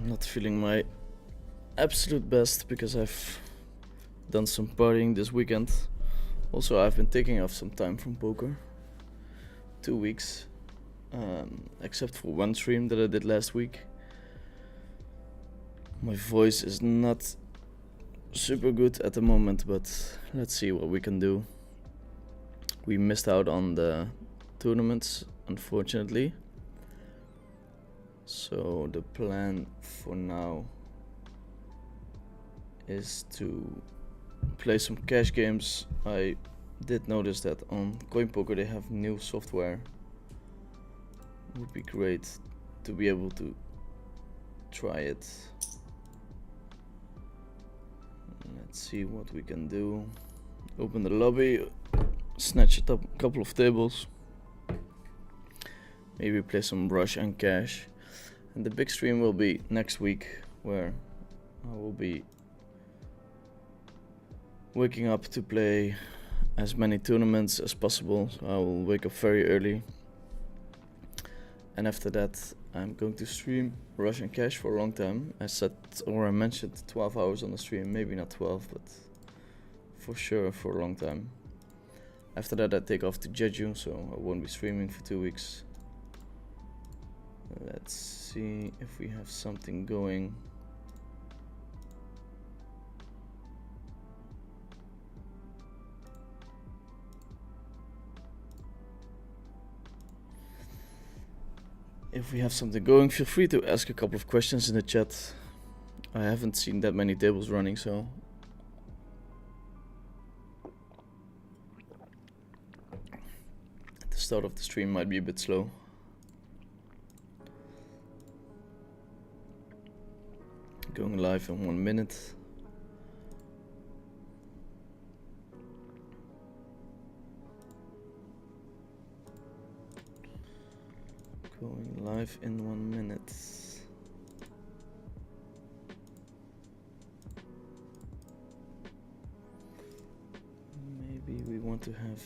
Not feeling my absolute best because I've done some partying this weekend. Also, I've been taking off some time from poker. 2 weeks. Except for one stream that I did last week. My voice is not super good at the moment, but let's see what we can do. We missed out on the tournaments, unfortunately. So the plan for now is to play some cash games. I did notice that on GGpoker they have new software. It would be great to be able to try it. Let's see what we can do. Open the lobby, snatch a couple of tables, maybe play some brush and cash. And the big stream will be next week, where I will be waking up to play as many tournaments as possible. So I will wake up very early, and after that I'm going to stream Rush and Cash for a long time. I mentioned 12 hours on the stream, maybe not 12, but for sure for a long time. After that I take off to Jeju, so I won't be streaming for 2 weeks. Let's see if we have something going. If we have something going, feel free to ask a couple of questions in the chat. I haven't seen that many tables running, so the start of the stream might be a bit slow. Going live in 1 minute. Going live in 1 minute. Maybe we want to have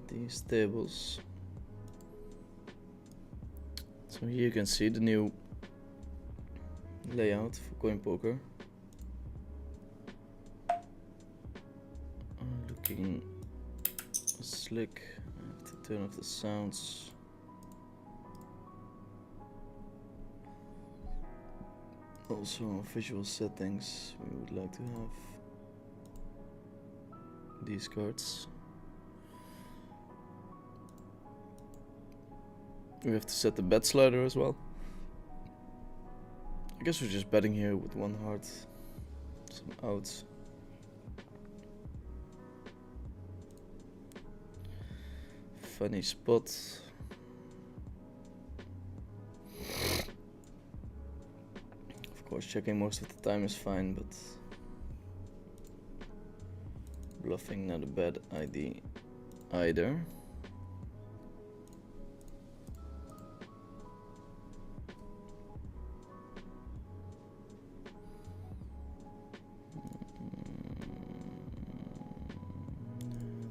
these tables. So here you can see the new layout for GGpoker. Looking slick. I have to turn off the sounds. Also, visual settings. We would like to have these cards. We have to set the bet slider as well. I guess we're just betting here with one heart. Some outs. Funny spot. Of course, checking most of the time is fine, but bluffing not a bad idea either.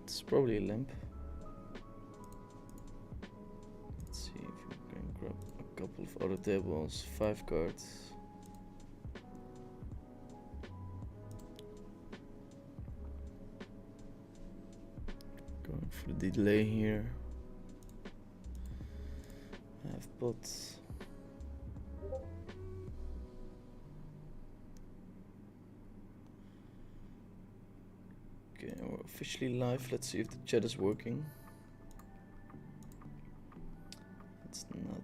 It's probably a limp. Let's see if we can grab a couple of other tables. 5 cards. Going for the delay here. Half pot. Okay, we're officially live. Let's see if the chat is working. It's not.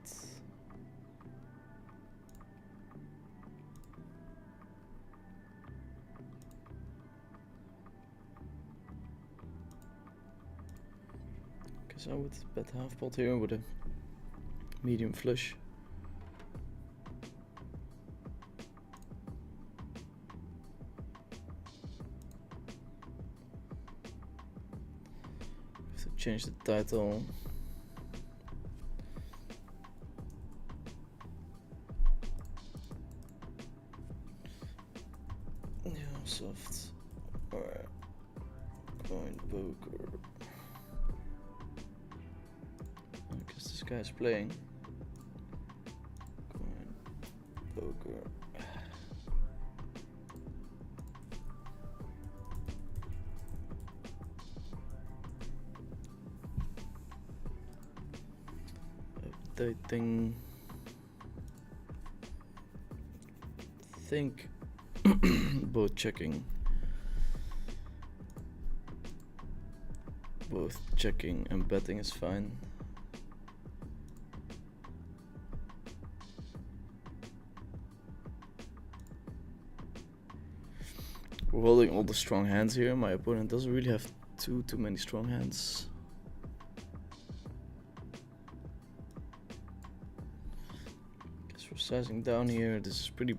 Guess I would bet half pot here with a medium flush. Change the title. Yeah, soft. Alright. GGpoker. guy's playing. Poker. Updating. Think both checking. Both checking and betting is fine. We're holding all the strong hands here. My opponent doesn't really have too many strong hands. Guess we're sizing down here. This is pretty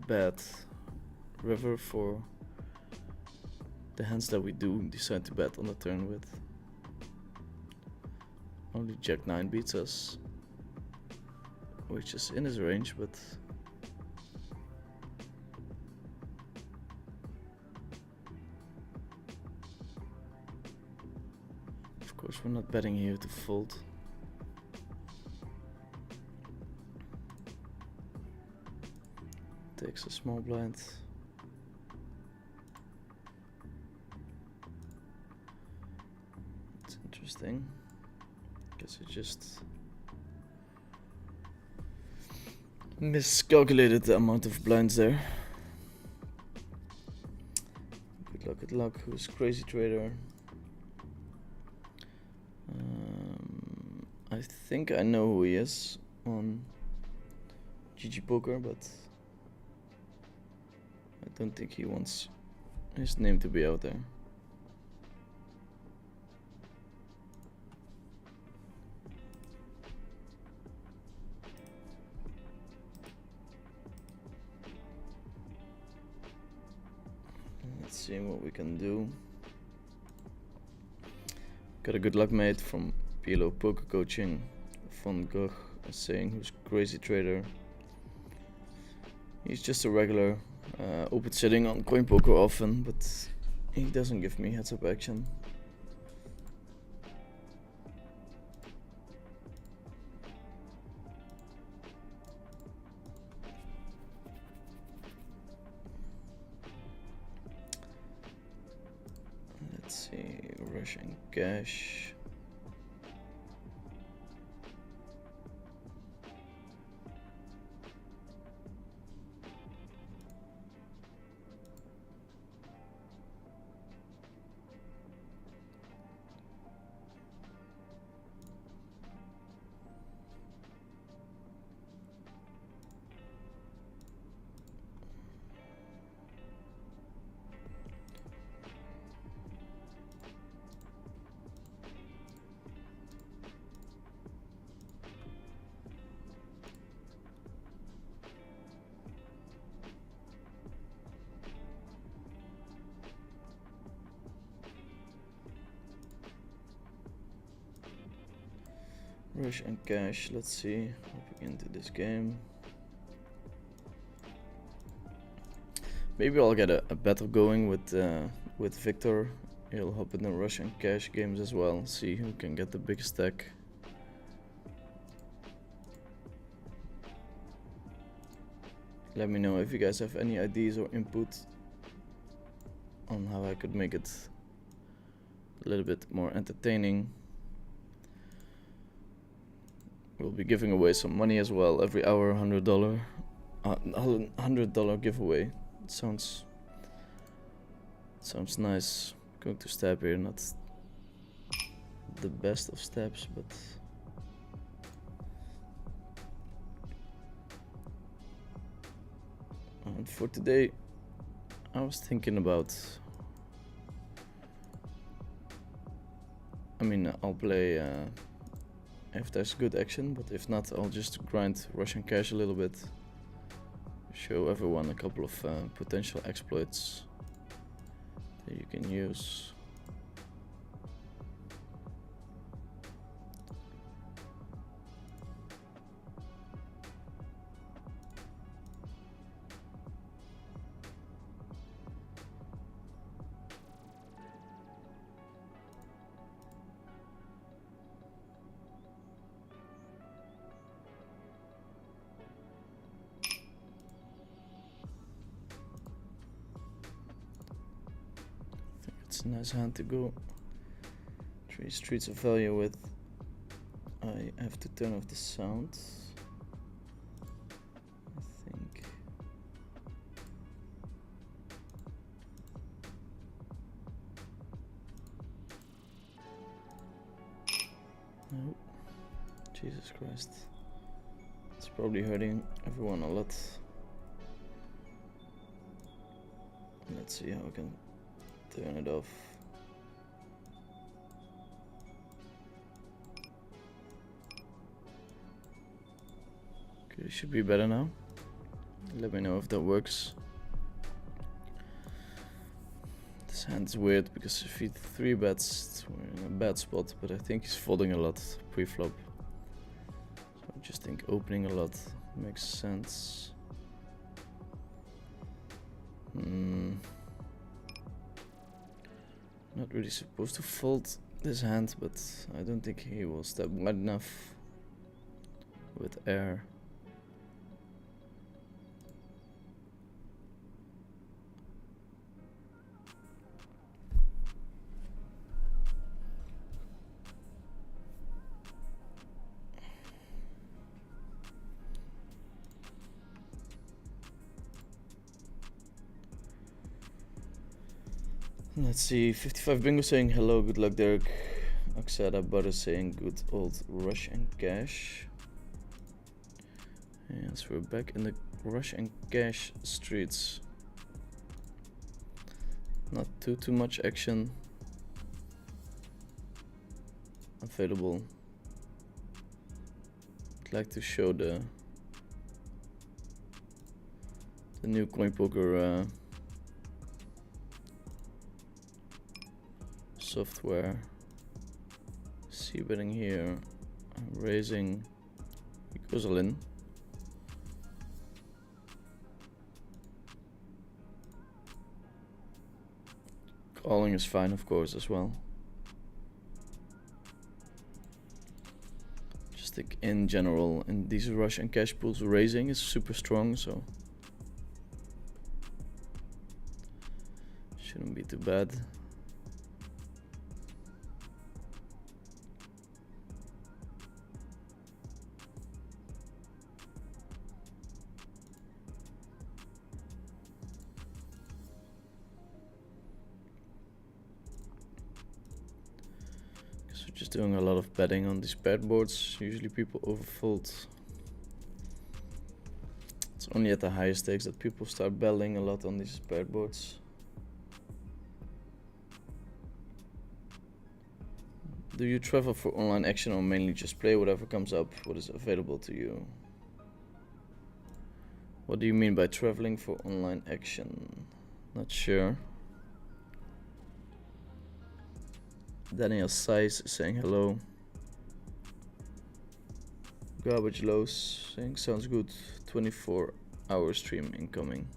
bad river for the hands that we do decide to bet on the turn with. Only Jack 9 beats us, which is in his range, but of course we're not betting here to fold. Takes a small blind. It's interesting. Guess I just miscalculated the amount of blinds there. Good luck, good luck. Who's crazy trader? I think I know who he is on GGpoker, but I don't think he wants his name to be out there. Let's see what we can do. Got a good luck mate from PLO Poker Coaching. Von Gogh is saying who's crazy trader. He's just a regular open sitting on coin poker often, but he doesn't give me heads up action. Let's see, Russian cash. Rush and cash, let's see, hopping into this game. Maybe I'll get a battle going with Victor. He'll hop in the rush and cash games as well, see who can get the biggest stack. Let me know if you guys have any ideas or input on how I could make it a little bit more entertaining. We'll be giving away some money as well every hour. $100 giveaway. It sounds nice. Going to stab here, not the best of steps, but and for today I was thinking about, I mean, I'll play if there's good action, but if not, I'll just grind Russian cash a little bit. Show everyone a couple of potential exploits that you can use. a nice hand to go 3 streets of value with. I have to turn off the sound, I think. No. Jesus Christ. It's probably hurting everyone a lot. Let's see how I can turn it off. Okay, it should be better now. Let me know if that works. This hand's weird because if he 3-bets, we're in a bad spot, but I think he's folding a lot pre-flop. So I just think opening a lot makes sense. Not really supposed to fold this hand, but I don't think he will step wide enough with air. Let's see, 55 Bingo saying hello, good luck Derek. Oxada Butter saying good old rush and cash. And so we're back in the rush and cash streets. Not too much action available. I'd like to show the new GGpoker software. C-betting here, raising, he goes all in. Calling is fine, of course, as well. Just think in general, in these rush and cash pools, raising is super strong, so shouldn't be too bad. Just doing a lot of betting on these paired boards. Usually people overfold. It's only at the higher stakes that people start betting a lot on these paired boards. Do you travel for online action or mainly just play whatever comes up? What is available to you? What do you mean by traveling for online action? Not sure. Daniel Size is saying hello. Garbage Lows saying sounds good. 24-hour stream incoming.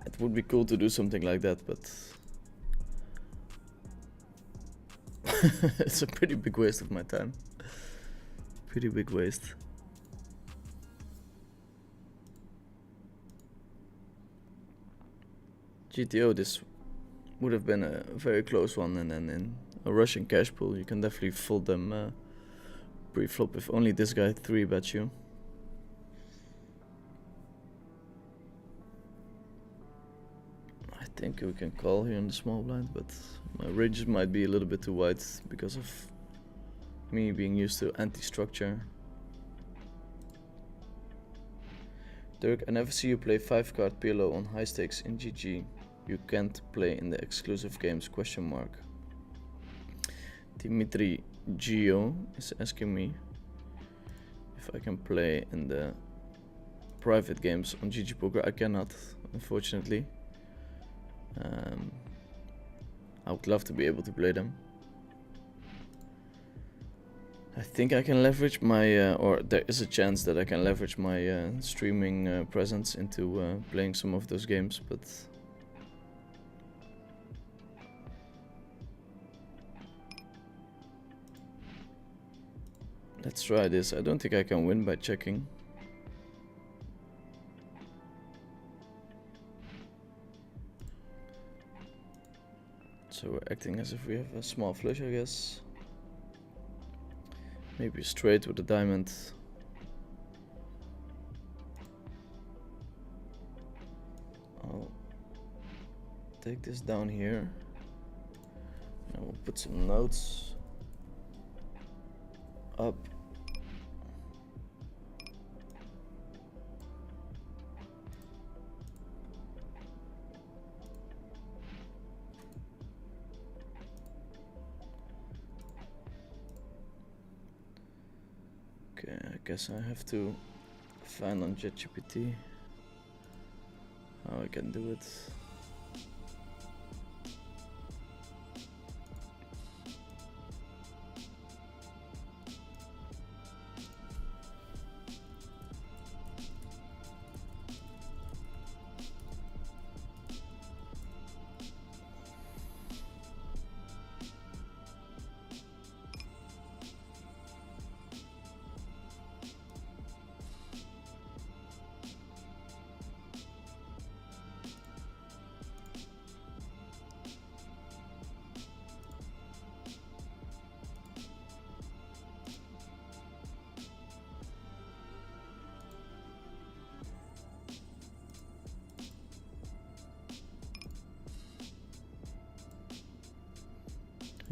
It would be cool to do something like that, but it's a pretty big waste of my time. Pretty big waste. GTO, this would have been a very close one, and then in a Russian cash pool you can definitely fold them pre-flop if only this guy 3-bets you. I think we can call here in the small blind, but my ranges might be a little bit too wide because of me being used to anti-structure. Dirk, I never see you play 5-card PLO on high stakes in GG. You can't play in the exclusive games, question mark. Dimitri Gio is asking me if I can play in the private games on GGpoker. I cannot, unfortunately. I would love to be able to play them. I think I can leverage my, or there is a chance that I can leverage my streaming presence into playing some of those games, but let's try this. I don't think I can win by checking. So we're acting as if we have a small flush, I guess. Maybe straight with a diamond. I'll take this down here. And we'll put some notes up. Okay, I guess I have to find on GGPT how I can do it.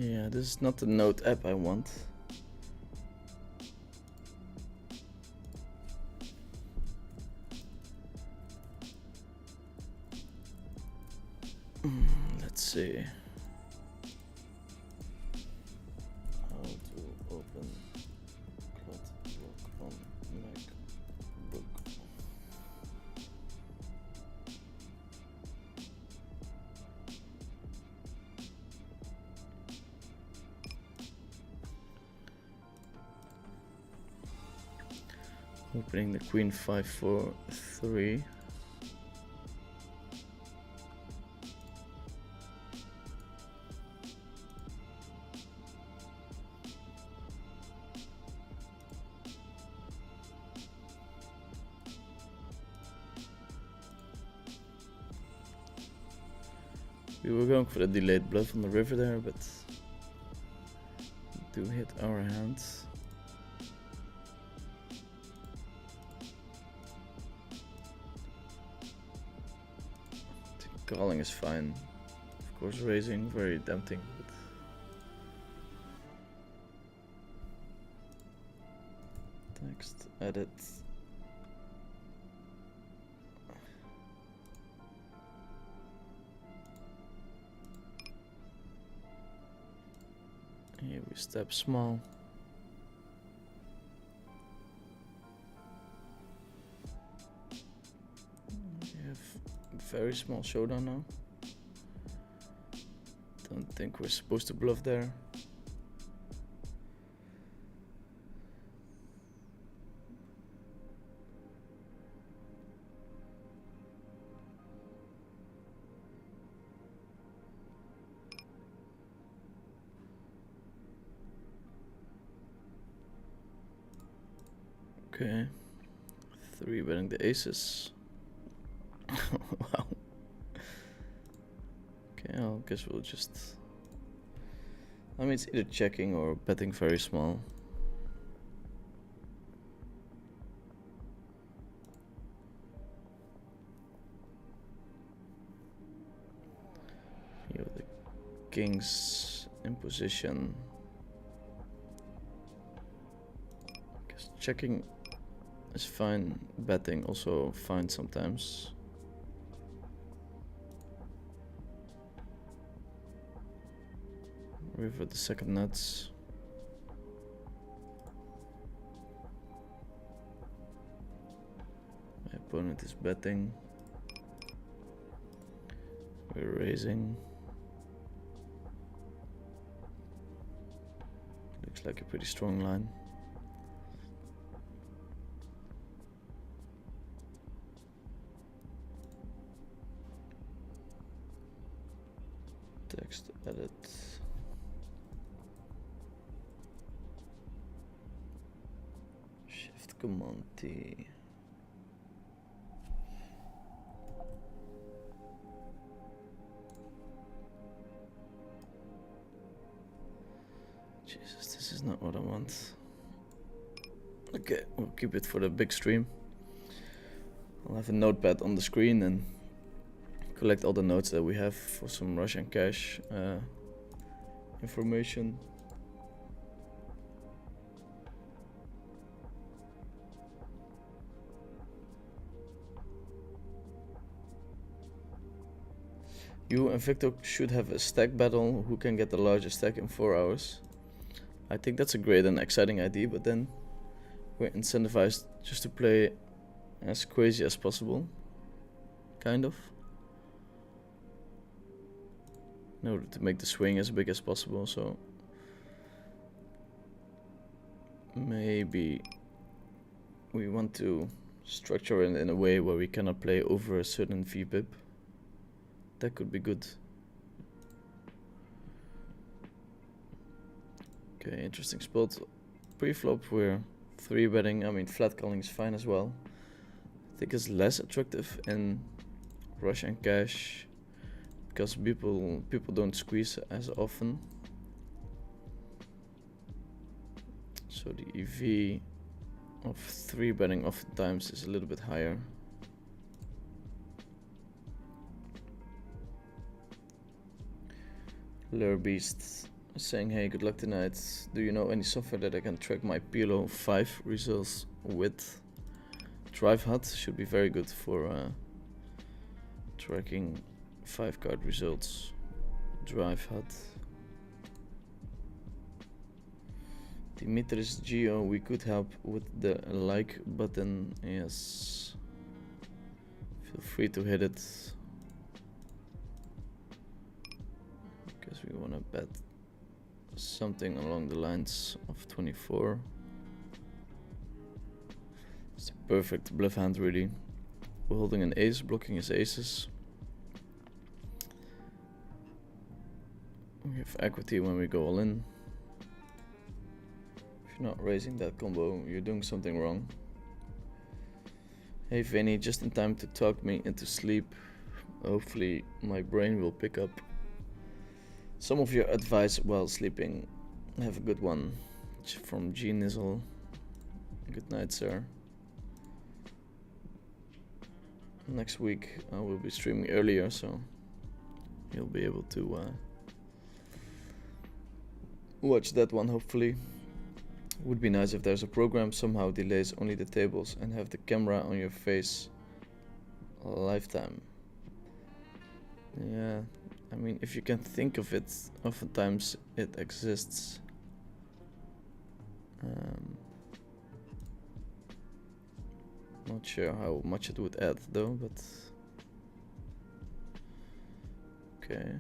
Yeah, this is not the Note app I want. Let's see. How to open CloudBlock on MacBook. Opening the Queen 5-4-3. We were going for the delayed bluff on the river there, but do hit our hands. Calling is fine. Of course, raising very tempting. But text edit. Here we step small. Very small showdown now. Don't think we're supposed to bluff there. Okay. 3 betting the aces. Wow. Okay, I guess we'll just... I mean, it's either checking or betting very small. Here the kings in position. I guess checking is fine, betting also fine sometimes. River the second nuts. My opponent is betting. We're raising. Looks like a pretty strong line. Text edit. Shift Command T. Jesus, this is not what I want. Okay, we'll keep it for the big stream. I'll have a notepad on the screen and collect all the notes that we have for some Russian cash information. You and Victor should have a stack battle. Who can get the largest stack in 4 hours? I think that's a great and exciting idea, but then we're incentivized just to play as crazy as possible. Kind of. In order to make the swing as big as possible, so maybe we want to structure it in a way where we cannot play over a certain VPIP. That could be good. Okay, interesting spot. Pre-flop we're 3-betting. I mean, flat calling is fine as well. I think it's less attractive in Russian cash because people don't squeeze as often. So the EV of 3-betting oftentimes is a little bit higher. Lure Beast is saying, hey, good luck tonight. Do you know any software that I can track my PLO 5 results with? Drive Hut should be very good for tracking 5-card results. Drive Hut. Dimitris Geo, we could help with the like button. Yes. Feel free to hit it. Because we want to bet something along the lines of 24. It's a perfect bluff hand, really. We're holding an ace, blocking his aces. We have equity when we go all in. If you're not raising that combo, you're doing something wrong. Hey Vinny, just in time to talk me into sleep. Hopefully my brain will pick up some of your advice while sleeping. Have a good one. From G Nizzle. Good night, sir. Next week I will be streaming earlier, so you'll be able to watch that one, hopefully. Would be nice if there's a program somehow delays only the tables and have the camera on your face a lifetime. Yeah, I mean, if you can think of it, oftentimes it exists. Not sure how much it would add though, but okay.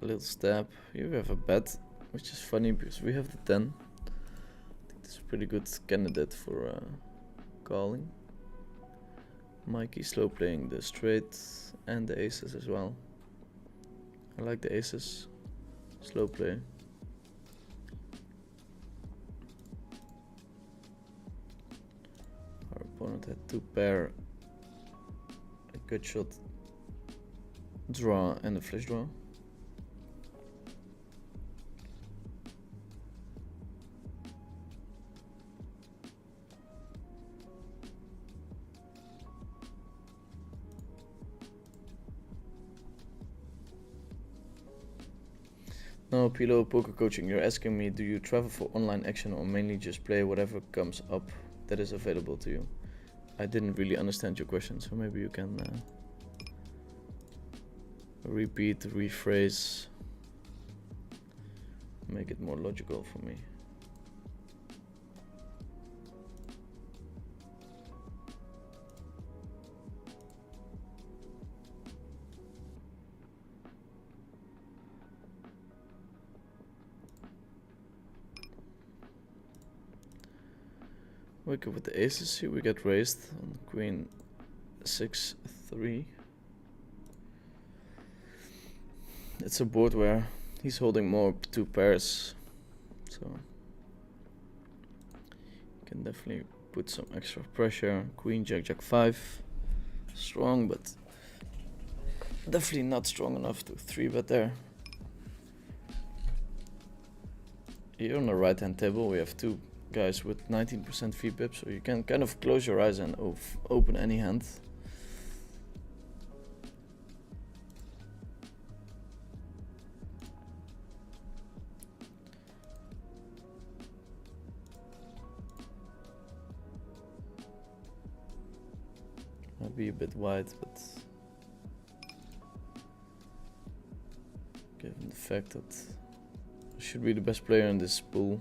A little stab. Here we have a bet, which is funny because we have the 10. I think this is a pretty good candidate for calling. Mikey slow playing the straight and the aces as well. I like the aces. Slow play. Our opponent had 2 pair, a good shot, draw and a flush draw. No, Pilo, poker coaching. You're asking me, do you travel for online action or mainly just play whatever comes up that is available to you? I didn't really understand your question, so maybe you can repeat, rephrase, make it more logical for me. Wake up with the aces here, we get raised on queen 6-3. It's a board where he's holding more 2 pairs, so you can definitely put some extra pressure. Queen, Jack, Jack 5, strong, but Definitely not strong enough to 3-bet there. Here on the right hand table we have two guys with 19% VPIP, so you can kind of close your eyes and open any hand. Might be a bit wide, but given the fact that I should be the best player in this pool,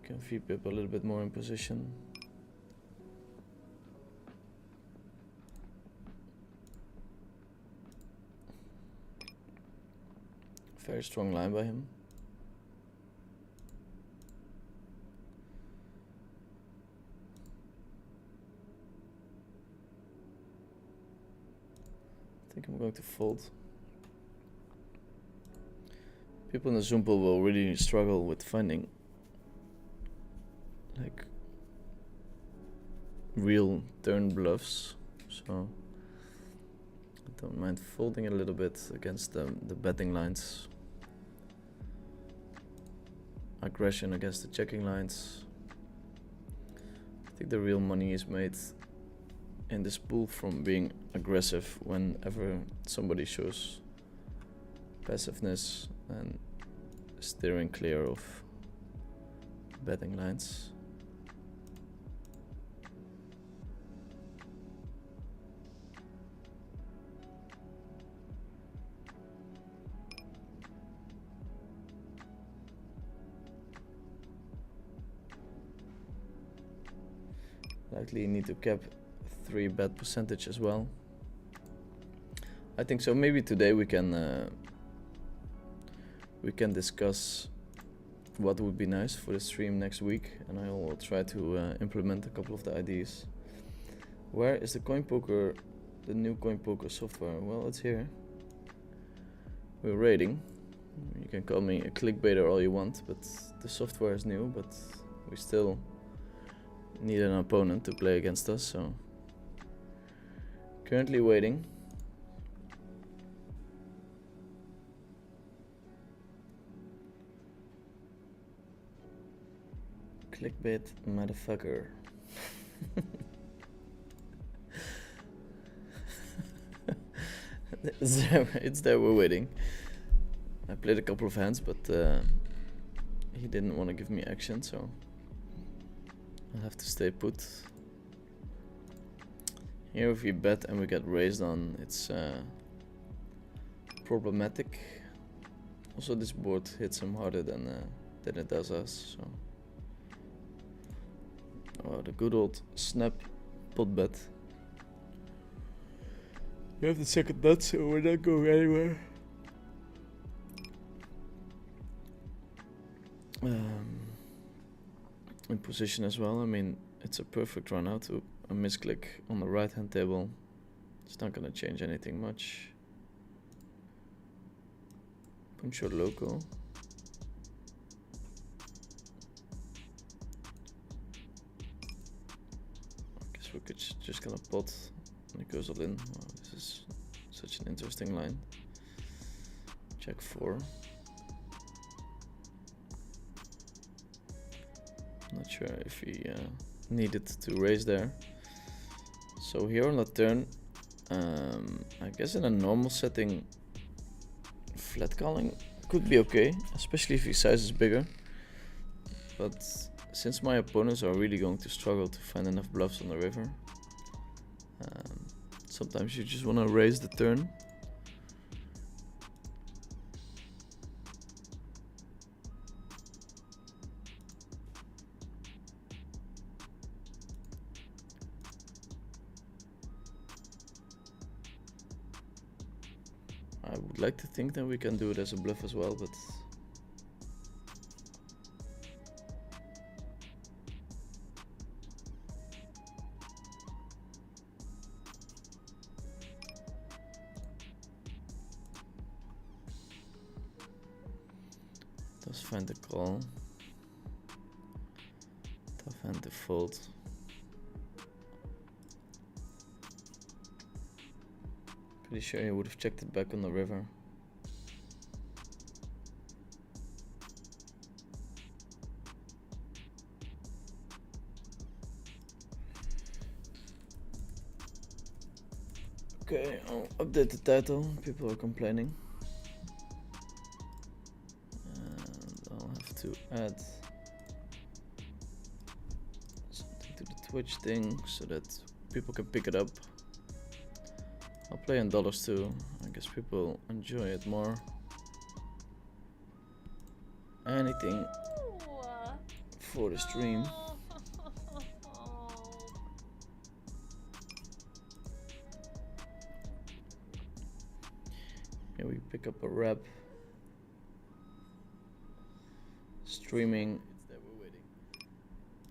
can VPIP a little bit more in position. Very strong line by him. I think I'm going to fold. People in the Zoom pool will really struggle with finding like real turn bluffs, so I don't mind folding a little bit against the betting lines. Aggression against the checking lines. I think the real money is made in this pool from being aggressive whenever somebody shows passiveness and steering clear of betting lines. Likely need to cap 3-bet percentage as well. I think so. Maybe today we can discuss what would be nice for the stream next week, and I will try to implement a couple of the ideas. Where is the GGpoker, the new GGpoker software? Well, it's here. We're raiding. You can call me a clickbaiter all you want, but the software is new, but we still need an opponent to play against us, so currently waiting. Clickbait motherfucker. It's there, we're waiting. I played a couple of hands, but he didn't want to give me action, so I'll have to stay put. Here if we bet and we get raised on, it's problematic. Also this board hits him harder than it does us, so. Oh, the good old snap pot bet. You have the second nut, so we're not going anywhere. In position as well. I mean, it's a perfect run out to a misclick on the right hand table. It's not gonna change anything much. Punch your loco. I guess we could just gonna pot and it goes all in. Wow, this is such an interesting line. Check 4. Not sure if he needed to raise there. So here on the turn, I guess in a normal setting, flat calling could be okay, especially if his size is bigger. But since my opponents are really going to struggle to find enough bluffs on the river, sometimes you just want to raise the turn. I would like to think that we can do it as a bluff as well, but does find the call. Tough hand to fold. Pretty sure he would have checked it back on the river. Okay, I'll update the title. People are complaining. And I'll have to add something to the Twitch thing so that people can pick it up. I'll play in dollars too. I guess people enjoy it more. Anything for the stream. Here we pick up a rep. Streaming.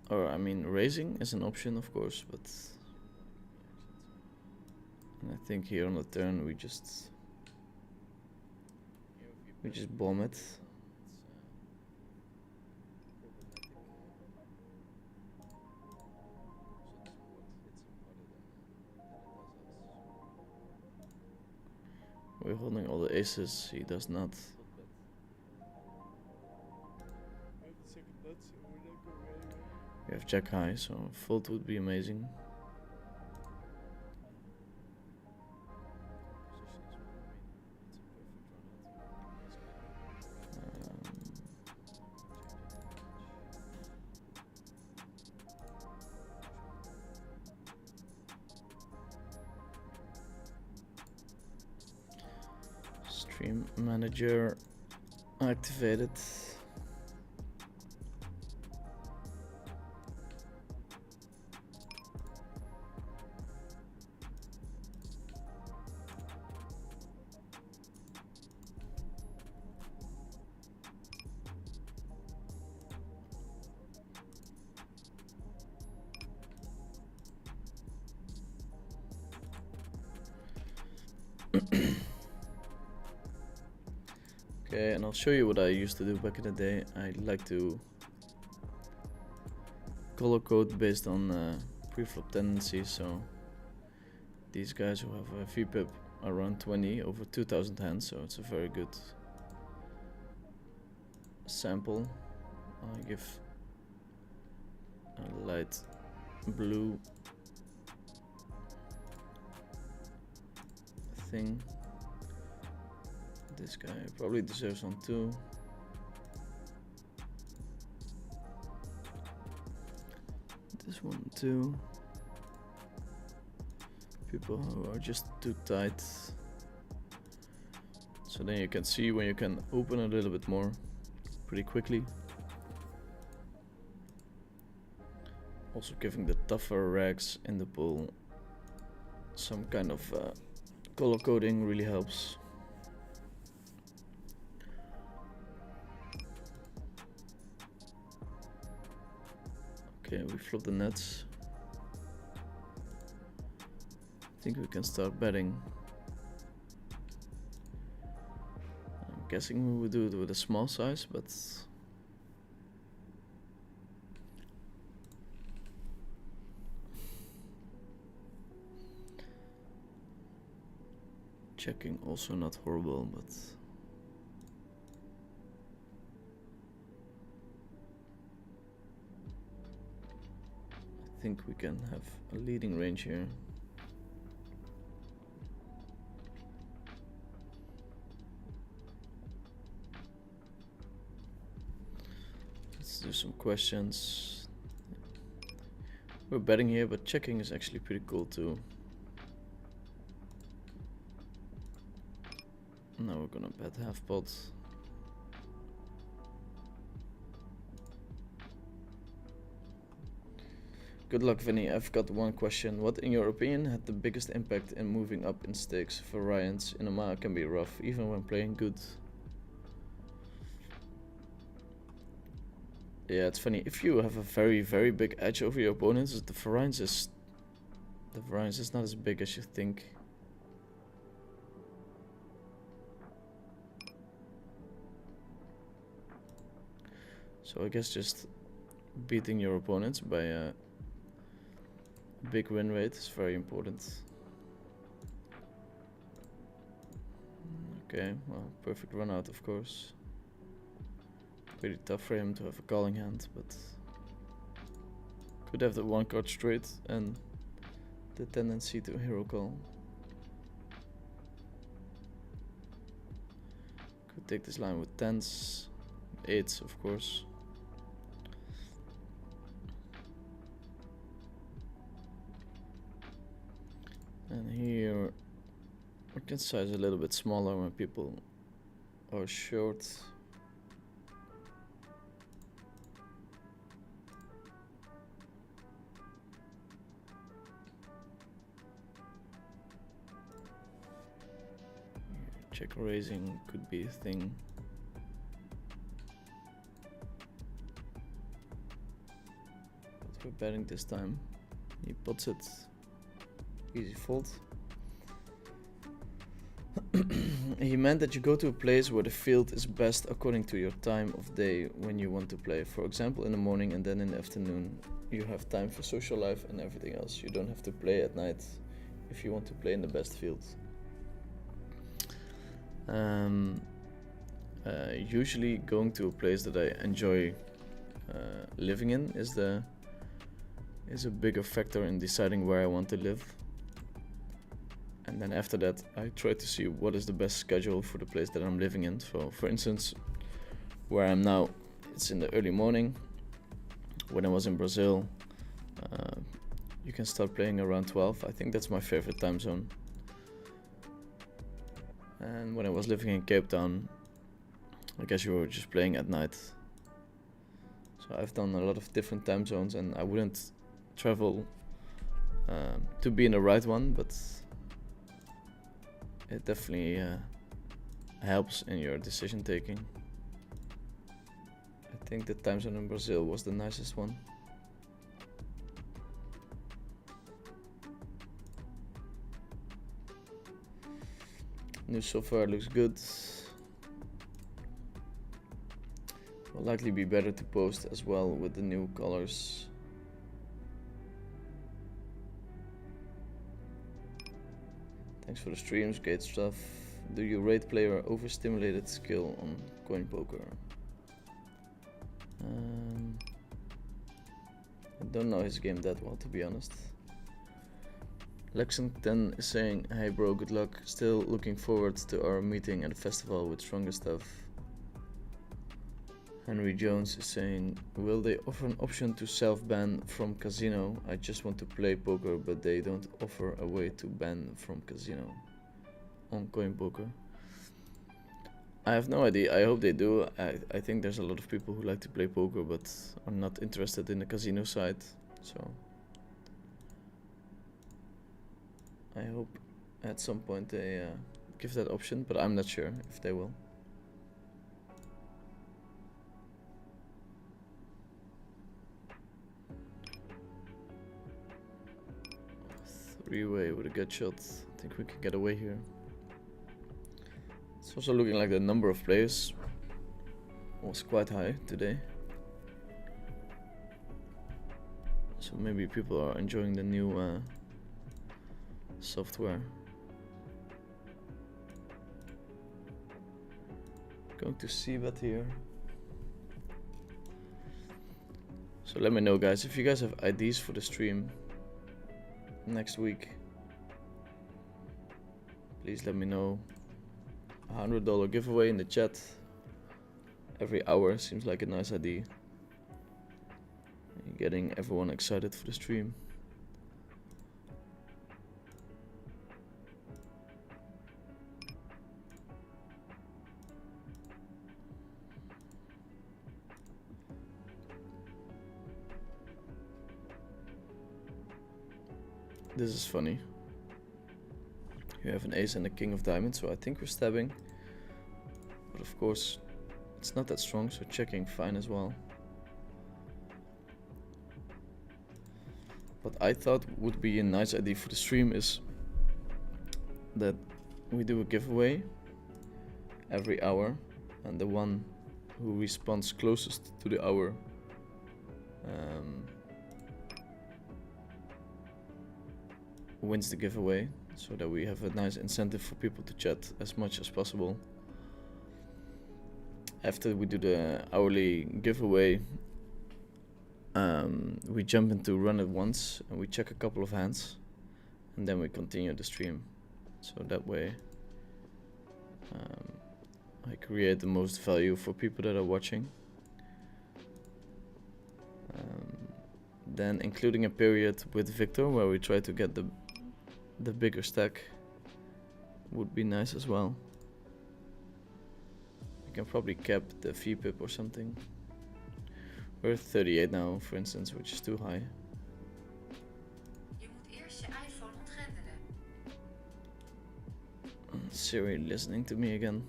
Or I mean raising is an option of course, but and I think here on the turn we just bomb it. We're holding all the aces, he does not. We have jack high, so fold would be amazing. Stream manager activated. Okay, and I'll show you what I used to do back in the day. I like to color code based on pre-flop tendencies. So these guys who have a VPIP around 20 over 2000 hands, so it's a very good sample. I give a light blue thing. This guy probably deserves one too. This one too. People who are just too tight. So then you can see when you can open a little bit more pretty quickly. Also giving the tougher rags in the pool some kind of color coding really helps. Okay, we flop the nuts. I think we can start betting. I'm guessing we would do it with a small size, but checking also not horrible, but I think we can have a leading range here. Let's do some questions. We're betting here, but checking is actually pretty cool too. Now we're gonna bet half pot. Good luck, Vinny. I've got one question. What, in your opinion, had the biggest impact in moving up in stakes? Variance in Omaha can be rough, even when playing good. Yeah, it's funny. If you have a very, very big edge over your opponents, the variance is not as big as you think. So I guess just beating your opponents by a big win rate is very important. Okay, well, perfect run out, of course. Pretty tough for him to have a calling hand, but could have the one card straight and the tendency to hero call. Could take this line with 10s, 8s, of course. And here we can size a little bit smaller when people are short. Check raising could be a thing. But we're betting this time. He puts it. Easy fold. He meant that you go to a place where the field is best according to your time of day when you want to play. For example, in the morning and then in the afternoon. You have time for social life and everything else. You don't have to play at night if you want to play in the best fields. Usually going to a place that I enjoy living in is a bigger factor in deciding where I want to live. And then after that I try to see what is the best schedule for the place that I'm living in. So for instance, where I'm now, it's in the early morning. When I was in Brazil, you can start playing around 12. I think that's my favorite time zone. And when I was living in Cape Town, I guess you were just playing at night. So I've done a lot of different time zones, and I wouldn't travel to be in the right one, but it definitely helps in your decision taking. I think the time zone in Brazil was the nicest one. New software looks good. Will likely be better to post as well with the new colors. Thanks for the streams, great stuff. Do you rate player overstimulated skill on GGpoker? I don't know his game that well, to be honest. Lexington is saying, hey bro, good luck. Still looking forward to our meeting at the festival with stronger stuff. Henry Jones is saying, will they offer an option to self-ban from casino? I just want to play poker, but they don't offer a way to ban from casino on GGpoker. I have no idea. I hope they do. I think there's a lot of people who like to play poker but are not interested in the casino side. So I hope at some point they give that option, but I'm not sure if they will. Three-way with a good shot. I think we can get away here. It's also looking like the number of players was quite high today. So maybe people are enjoying the new software. Going to see that here. So let me know, guys, if you guys have ideas for the stream next week. Please let me know. $100 giveaway in the chat every hour seems like a nice idea. Getting everyone excited for the stream. This is funny. You have an ace and a king of diamonds, so I think we're stabbing. But of course, it's not that strong, so checking fine as well. What I thought would be a nice idea for the stream is that we do a giveaway every hour, and the one who responds closest to the hour wins the giveaway. so that we have a nice incentive for people to chat as much as possible. After we do the hourly giveaway, we jump into run it once and we check a couple of hands, and then we continue the stream. So that way I create the most value for people that are watching. Then including a period with Victor where we try to get the bigger stack would be nice as well. We can probably cap the VPIP or something. We're at 38 now, for instance, which is too high. Je moet eerst je iPhone ontgrendelen. Siri listening to me again.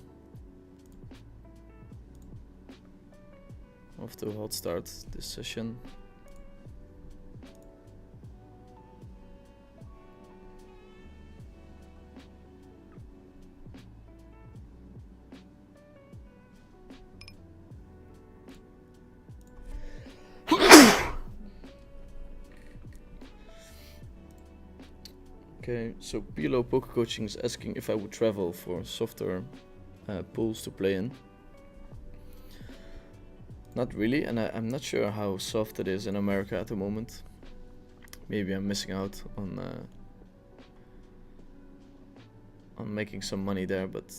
Off to a hot start this session. Okay, so PLO Poker Coaching is asking if I would travel for softer pools to play in. Not really, and I'm not sure how soft it is in America at the moment. Maybe I'm missing out on making some money there, but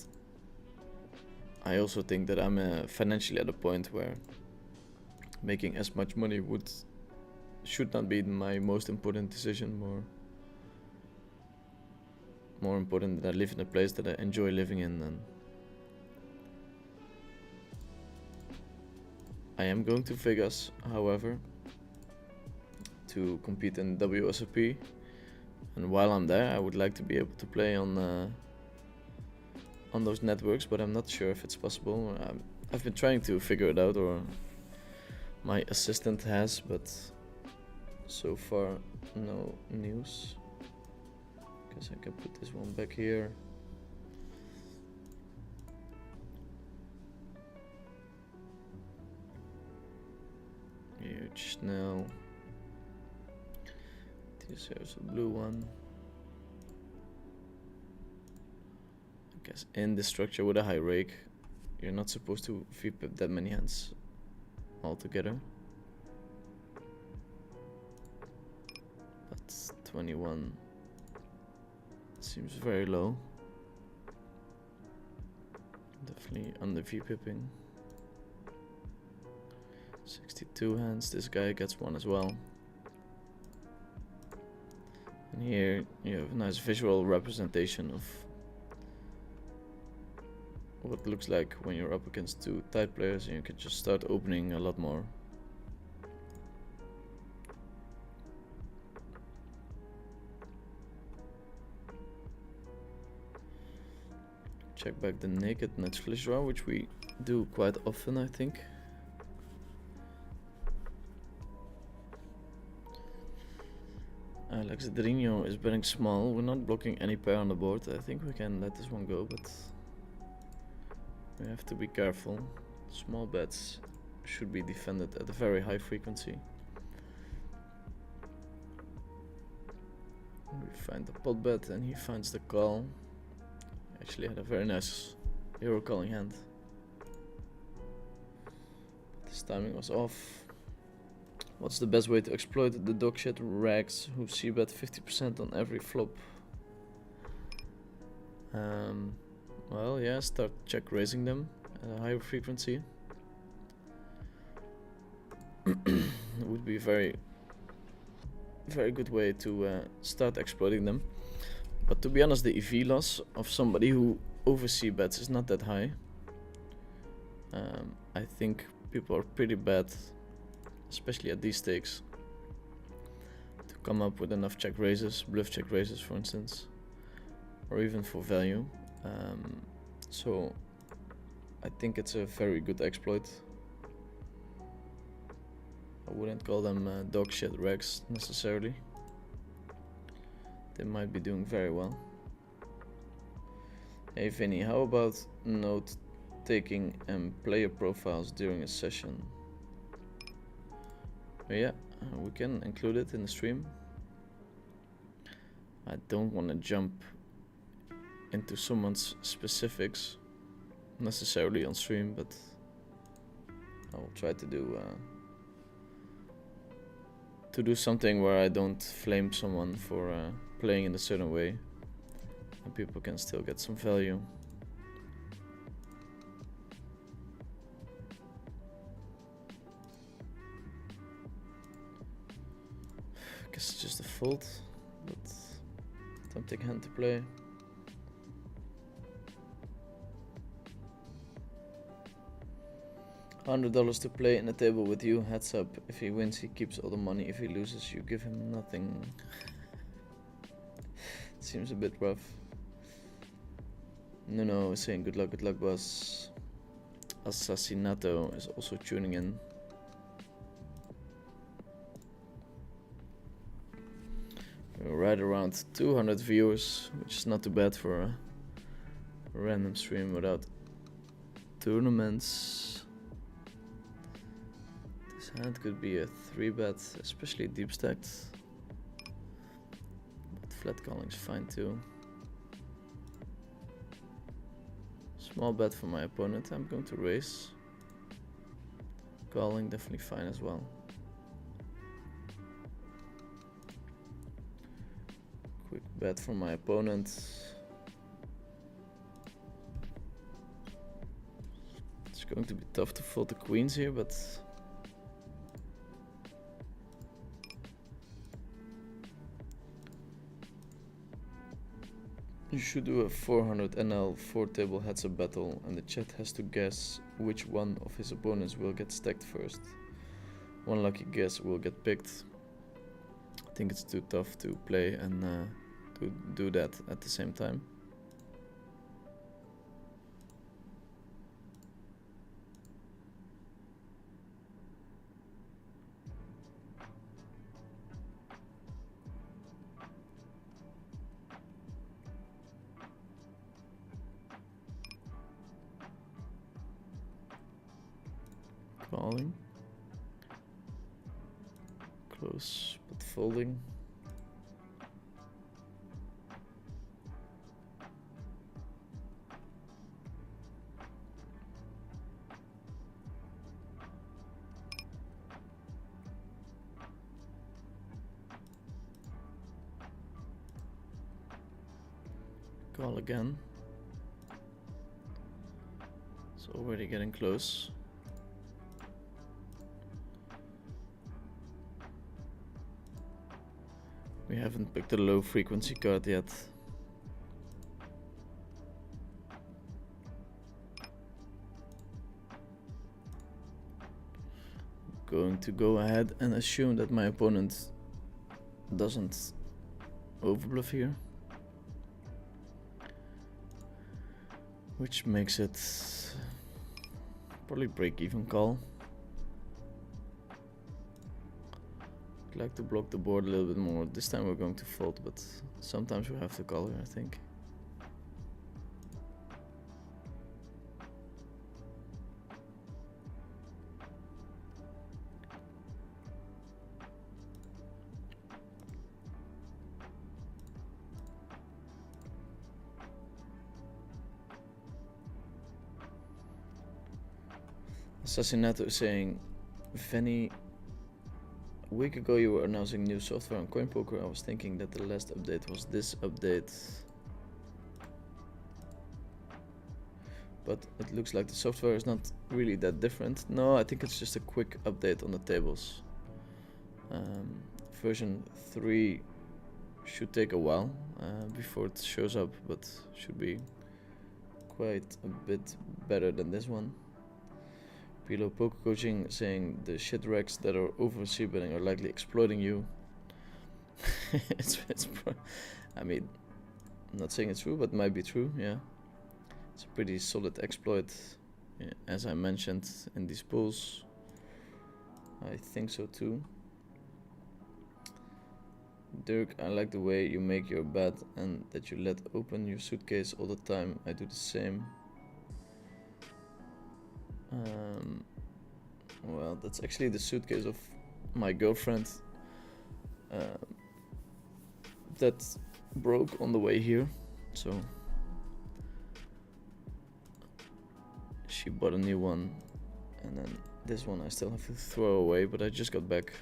I also think that I'm financially at a point where making as much money should not be my most important decision. More important that I live in a place that I enjoy living in. And I am going to Vegas, however, to compete in WSOP, and while I'm there I would like to be able to play on those networks, but I'm not sure if it's possible. I've been trying to figure it out, or my assistant has, but so far no news. Guess I can put this one back here. Huge now. This is a blue one. I guess in the structure with a high rake, you're not supposed to VPIP that many hands altogether. But 21 seems very low. Definitely under VPIPing. 62 hands, this guy gets one as well. And here you have a nice visual representation of what it looks like when you're up against two tight players, and you can just start opening a lot more. Check back the naked nuts flush draw, which we do quite often, I think. Alexandrino is betting small. We're not blocking any pair on the board. I think we can let this one go, but we have to be careful. Small bets should be defended at a very high frequency. We find the pot bet and he finds the call. Actually had a very nice hero calling hand. This timing was off. What's the best way to exploit the dogshit rags who c-bet 50% on every flop? Well, yeah, start check raising them at a higher frequency. It would be a very good way to start exploiting them. But to be honest, the EV loss of somebody who over c-bets is not that high. I think people are pretty bad, especially at these stakes, to come up with enough check raises, bluff check raises for instance, or even for value. So I think it's a very good exploit. I wouldn't call them dog shit regs necessarily. They might be doing very well. Hey Vinny, how about note taking and player profiles during a session? Yeah, we can include it in the stream. I don't want to jump into someone's specifics necessarily on stream, but I will try to do something where I don't flame someone for playing in a certain way, and people can still get some value. I guess it's just a fold, but tempting hand to play. $100 to play in the table with you. Heads up. If he wins, he keeps all the money. If he loses, you give him nothing. Seems a bit rough. No, saying good luck, boss. Assassinato is also tuning in. We're right around 200 viewers, which is not too bad for a random stream without tournaments. This hand could be a 3-bet, especially deep stacked. But flat calling's fine too. Small bet for my opponent. I'm going to raise. Calling definitely fine as well. Quick bet from my opponent. It's going to be tough to fold the queens here, but you should do a 400 NL 4-table heads-up battle, and the chat has to guess which one of his opponents will get stacked first. One lucky guess will get picked. I think it's too tough to play and to do that at the same time. Calling. Close, but folding. Call again. It's already getting close. We haven't picked a low frequency card yet. Going to go ahead and assume that my opponent doesn't overbluff here, which makes it probably break-even call. I'd like to block the board a little bit more. This time we're going to fold, but sometimes we have to call here, I think. Assassinato is saying, Venny, a week ago you were announcing new software on GGpoker. I was thinking that the last update was this update. But it looks like the software is not really that different. No, I think it's just a quick update on the tables. Version 3 should take a while before it shows up, but should be quite a bit better than this one. Pilo Poker Coaching saying the shit wrecks that are over c-betting are likely exploiting you. I mean, I'm not saying it's true, but it might be true, yeah. It's a pretty solid exploit, yeah, as I mentioned in these pools. I think so too. Dirk, I like the way you make your bet and that you let open your suitcase all the time. I do the same. Well, that's actually the suitcase of my girlfriend that broke on the way here, so She bought a new one, and then this one I still have to throw away, but I just got back.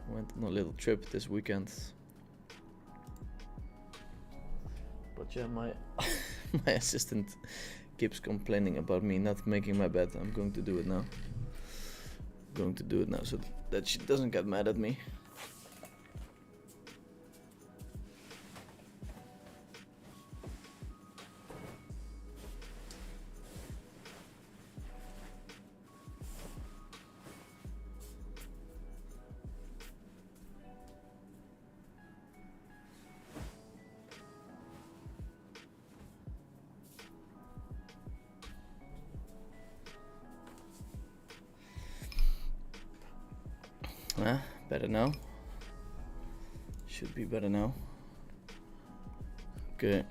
Went on a little trip this weekend. But yeah, my my assistant keeps complaining about me not making my bed. I'm going to do it now. Going to do it now so that she doesn't get mad at me. Better now. Should be better now. Okay.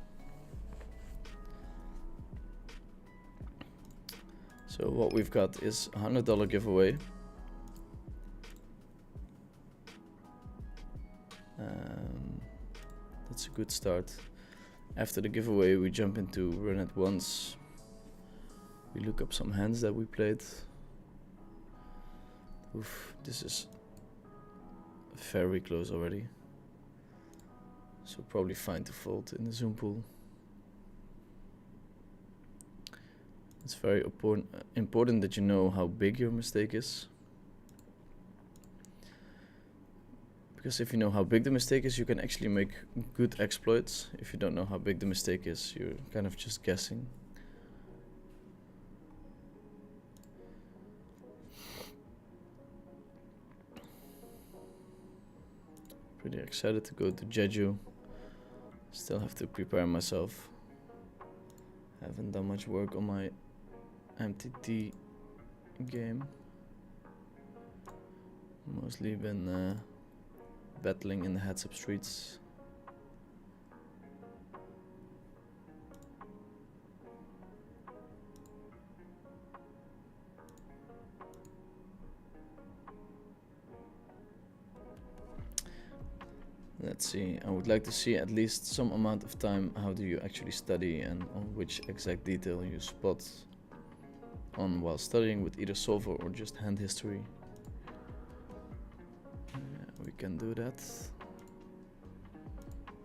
So what we've got is a $100 giveaway. That's a good start. After the giveaway, we jump into Run It Once. We look up some hands that we played. Oof, this is very close already. So probably fine to fold in the Zoom pool. It's very important that you know how big your mistake is. Because if you know how big the mistake is, you can actually make good exploits. If you don't know how big the mistake is, you're kind of just guessing. Pretty excited to go to Jeju. Still have to prepare myself. Haven't done much work on my MTT game. Mostly been battling in the heads-up streets. Let's see, I would like to see at least some amount of time how do you actually study and on which exact detail you spot on while studying with either solver or just hand history. We can do that.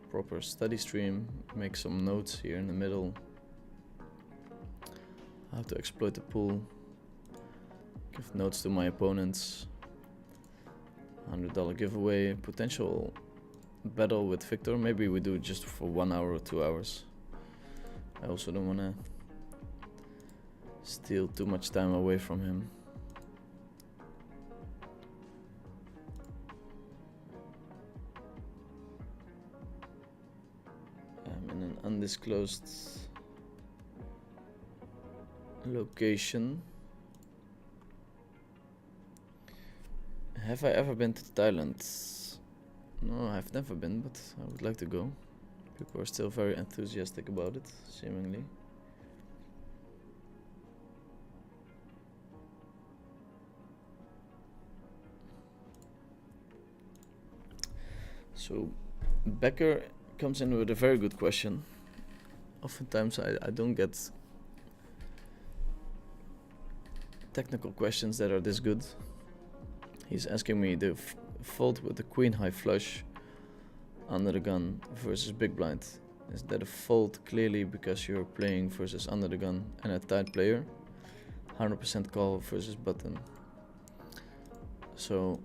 Proper study stream, make some notes here in the middle. How to exploit the pool. Give notes to my opponents. $100 giveaway, potential battle with Victor. Maybe we do it just for 1 hour or 2 hours. I also don't want to steal too much time away from him. I'm in an undisclosed location. Have I ever been to Thailand? No, I've never been, but I would like to go. People are still very enthusiastic about it, seemingly. So, Becker comes in with a very good question. Oftentimes I don't get technical questions that are this good. He's asking me the fold with the queen high flush under the gun versus big blind. Is that a fold clearly because you're playing versus under the gun and a tight player? 100% call versus button. So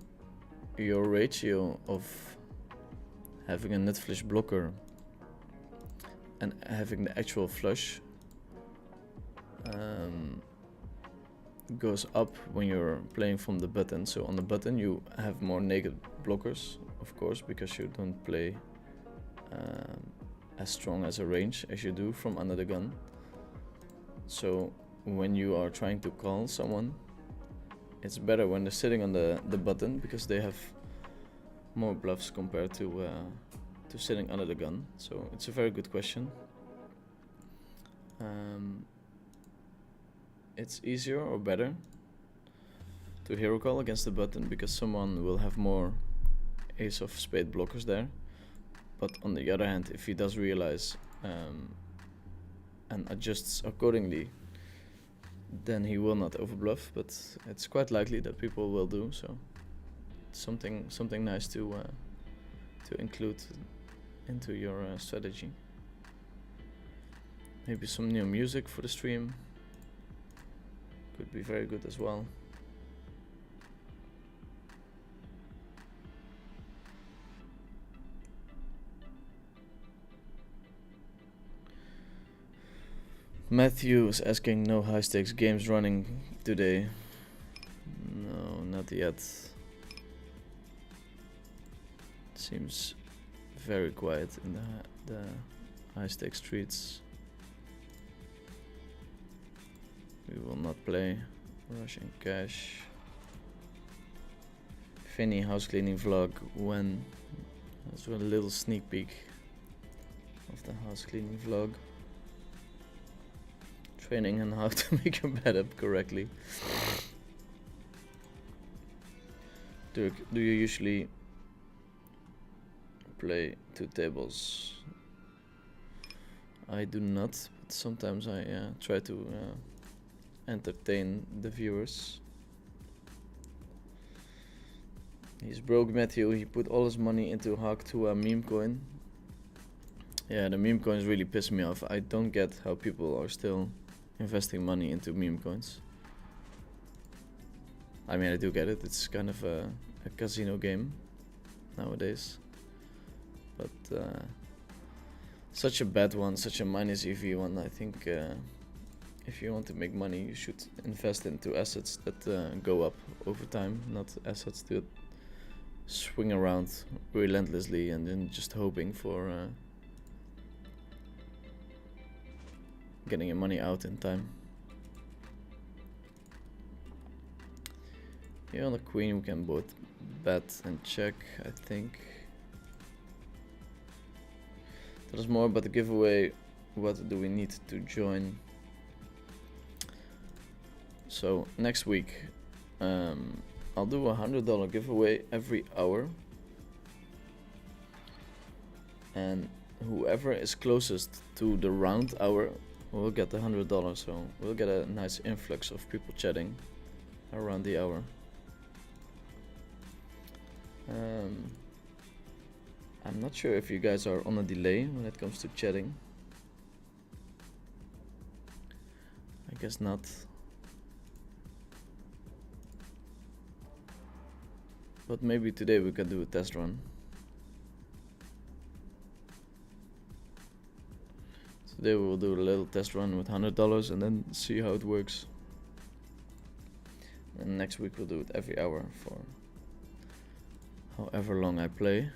your ratio of having a nut flush blocker and having the actual flush goes up when you're playing from the button. So on the button you have more naked blockers, of course, because you don't play as strong as a range as you do from under the gun. So when you are trying to call someone, it's better when they're sitting on the button because they have more bluffs compared to sitting under the gun. So it's a very good question. It's easier or better to hero call against the button because someone will have more ace of spade blockers there. But on the other hand, if he does realize and adjusts accordingly, then he will not overbluff. But it's quite likely that people will do so. It's something nice to include into your strategy. Maybe some new music for the stream could be very good as well. Matthew is asking, no high stakes games running today. No, not yet. Seems very quiet in the high stakes streets. We will not play Russian Cash. Finny house cleaning vlog when? That's a little sneak peek of the house cleaning vlog. Training on how to make your bed up correctly. Do you usually play 2 tables? I do not, but sometimes I try to entertain the viewers. He's broke, Matthew. He put all his money into Hawk to a meme coin. Yeah, the meme coins really piss me off. I don't get how people are still investing money into meme coins. I mean, I do get it. It's kind of a casino game nowadays. But such a bad one, such a minus EV one. I think if you want to make money, you should invest into assets that go up over time, not assets that swing around relentlessly and then just hoping for getting your money out in time. Here on the queen we can both bet and check, I think. Tell us more about the giveaway. What do we need to join? So next week I'll do a $100 giveaway every hour, and whoever is closest to the round hour will get the $100. So we'll get a nice influx of people chatting around the hour. I'm not sure if you guys are on a delay when it comes to chatting. I guess not. But maybe today we can do a test run. Today we will do a little test run with $100 and then see how it works. And next week we'll do it every hour for however long I play.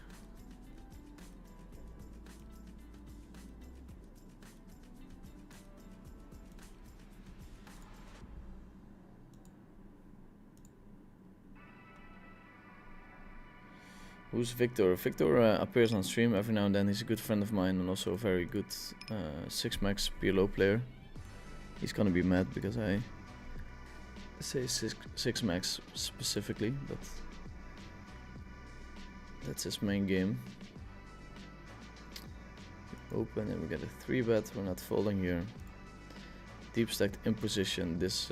Who's Victor? Victor appears on stream every now and then. He's a good friend of mine and also a very good 6-max PLO player. He's gonna be mad because I say 6-max specifically, but that's his main game. Open and we get a 3-bet. We're not folding here. Deep stacked in position. This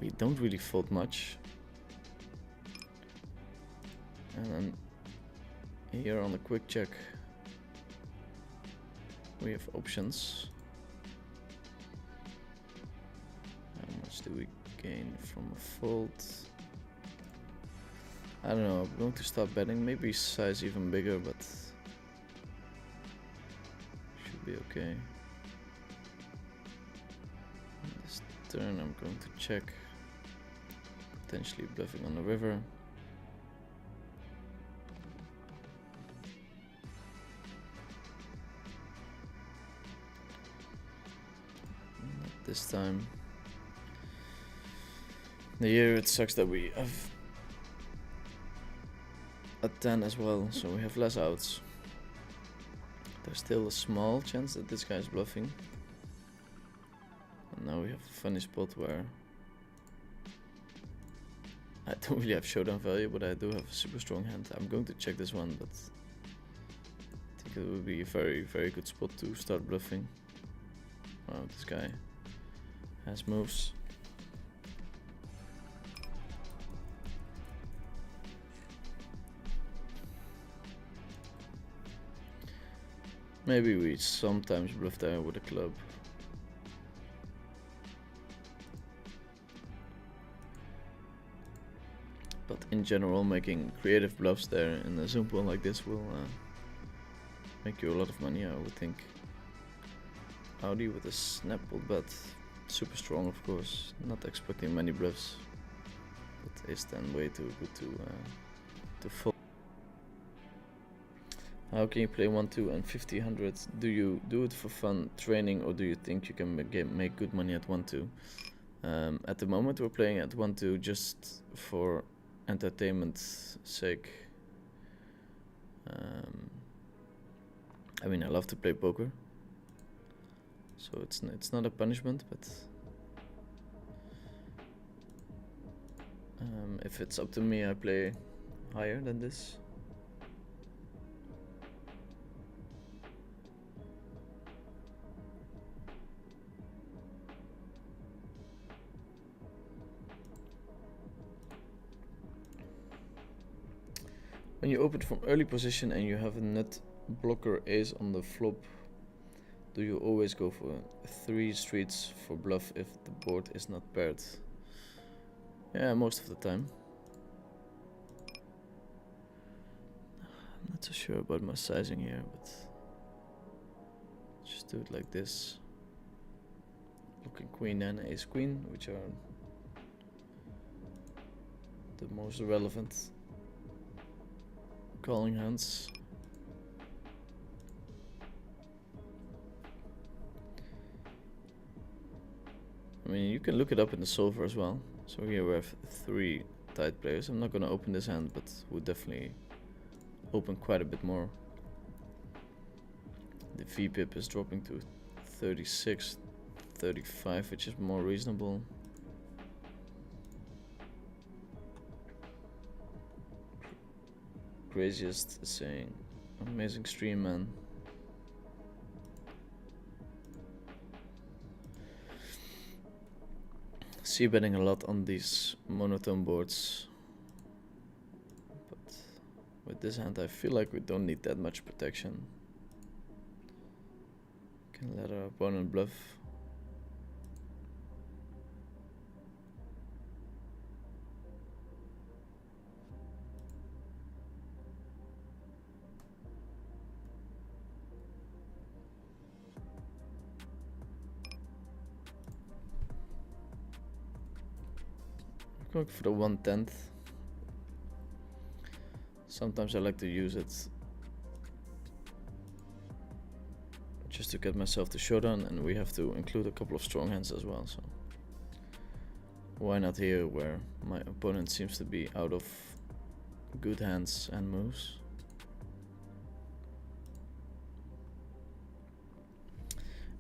we don't really fold much. And then here on the quick check we have options. How much do we gain from a fold? I don't know, I'm going to stop betting, maybe size even bigger, but should be okay. This turn I'm going to check, potentially bluffing on the river. This time. Here it sucks that we have a 10 as well, so we have less outs. There's still a small chance that this guy is bluffing. And now we have a funny spot where I don't really have showdown value, but I do have a super strong hand. I'm going to check this one, but think it would be a very, very good spot to start bluffing. Wow, this guy has moves. Maybe we sometimes bluff there with a club. But in general, making creative bluffs there in a zoom pool like this will make you a lot of money, I would think. Audi with a snap pull bet, super strong of course, not expecting many bluffs, but is then way too good to fold. How can you play 1-2 and 50-100? Do you do it for fun training, or do you think you can make good money at 1-2? At the moment we're playing at 1-2 just for entertainment's sake. I mean, I love to play poker, so it's not a punishment, but if it's up to me, I play higher than this. When you open from early position and you have a nut blocker ace on the flop, do you always go for 3 streets for bluff if the board is not paired? Yeah, most of the time. I'm not so sure about my sizing here, but just do it like this. Looking queen and ace queen, which are the most relevant calling hands. I mean, you can look it up in the solver as well. So here we have 3 tight players. I'm not gonna open this hand, but would definitely open quite a bit more. The VPIP is dropping to 36, 35, which is more reasonable. Craziest is saying, amazing stream, man. See betting a lot on these monotone boards, but with this hand I feel like we don't need that much protection. Can let our opponent bluff. Going for the 1/10. Sometimes I like to use it just to get myself to showdown, and we have to include a couple of strong hands as well, so why not here where my opponent seems to be out of good hands and moves.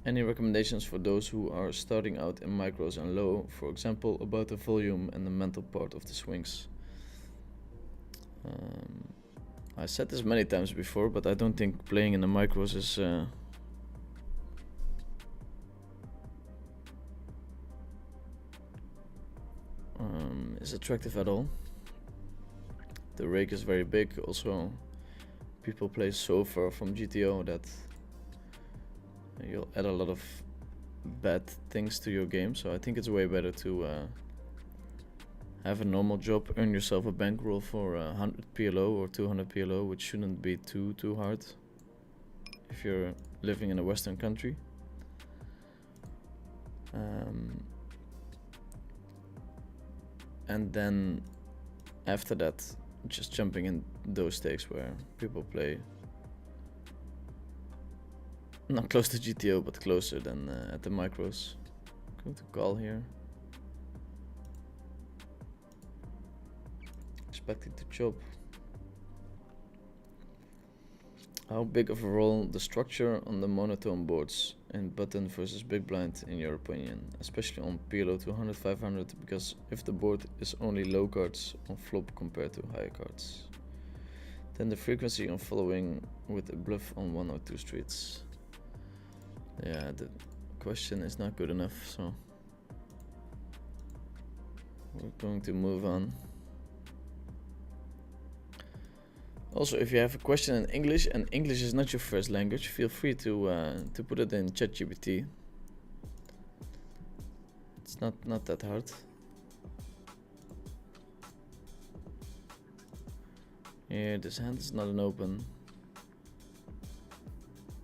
Any recommendations for those who are starting out in micros and low, for example, about the volume and the mental part of the swings? I said this many times before, but I don't think playing in the micros is attractive at all. The rake is very big. Also, people play so far from GTO that you'll add a lot of bad things to your game, so I think it's way better to have a normal job, earn yourself a bankroll for 100 PLO or 200 PLO, which shouldn't be too hard if you're living in a Western country. And then after that, just jumping in those stakes where people play not close to GTO, but closer than at the micros. Going to call here. Expecting to chop. How big of a role the structure on the monotone boards in button versus big blind in your opinion, especially on PLO 200, 500, because if the board is only low cards on flop compared to higher cards, Then the frequency on following with a bluff on 1 or 2 streets. Yeah, the question is not good enough, so we're going to move on. Also, if you have a question in English and English is not your first language, feel free to put it in ChatGPT. It's not that hard. Yeah, this hand is not an open.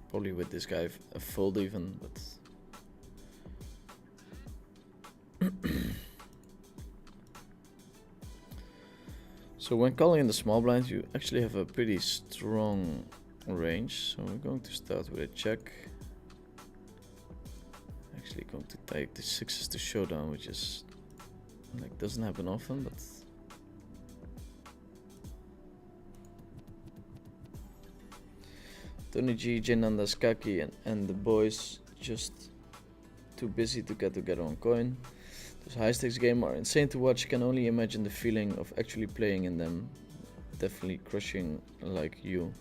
Probably with this guy a fold even, but so when calling in the small blind, you actually have a pretty strong range. So we're going to start with a check. Actually going to take the sixes to showdown, which is like doesn't happen often, but Tony G, Jenanda Skaki and the boys just too busy to get together on coin. Those high stakes games are insane to watch. Can only imagine the feeling of actually playing in them. Definitely crushing like you.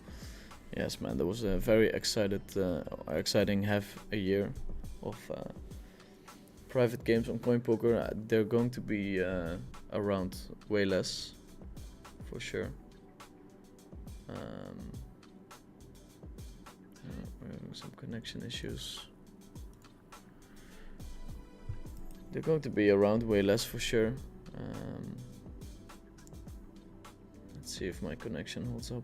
Yes, man, that was a very exciting half a year of private games on coin poker. They're going to be around way less, for sure. We're having some connection issues. They're going to be around way less for sure. Let's see if my connection holds up.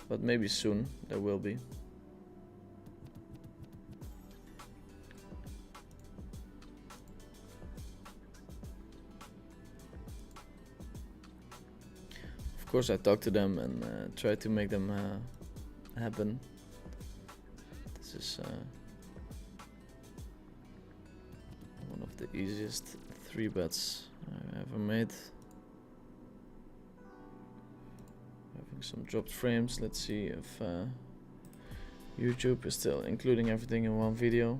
But maybe soon there will be. Of course, I talked to them and tried to make them happen. This is one of the easiest 3 bets I ever made. Having some dropped frames. Let's see if YouTube is still including everything in one video.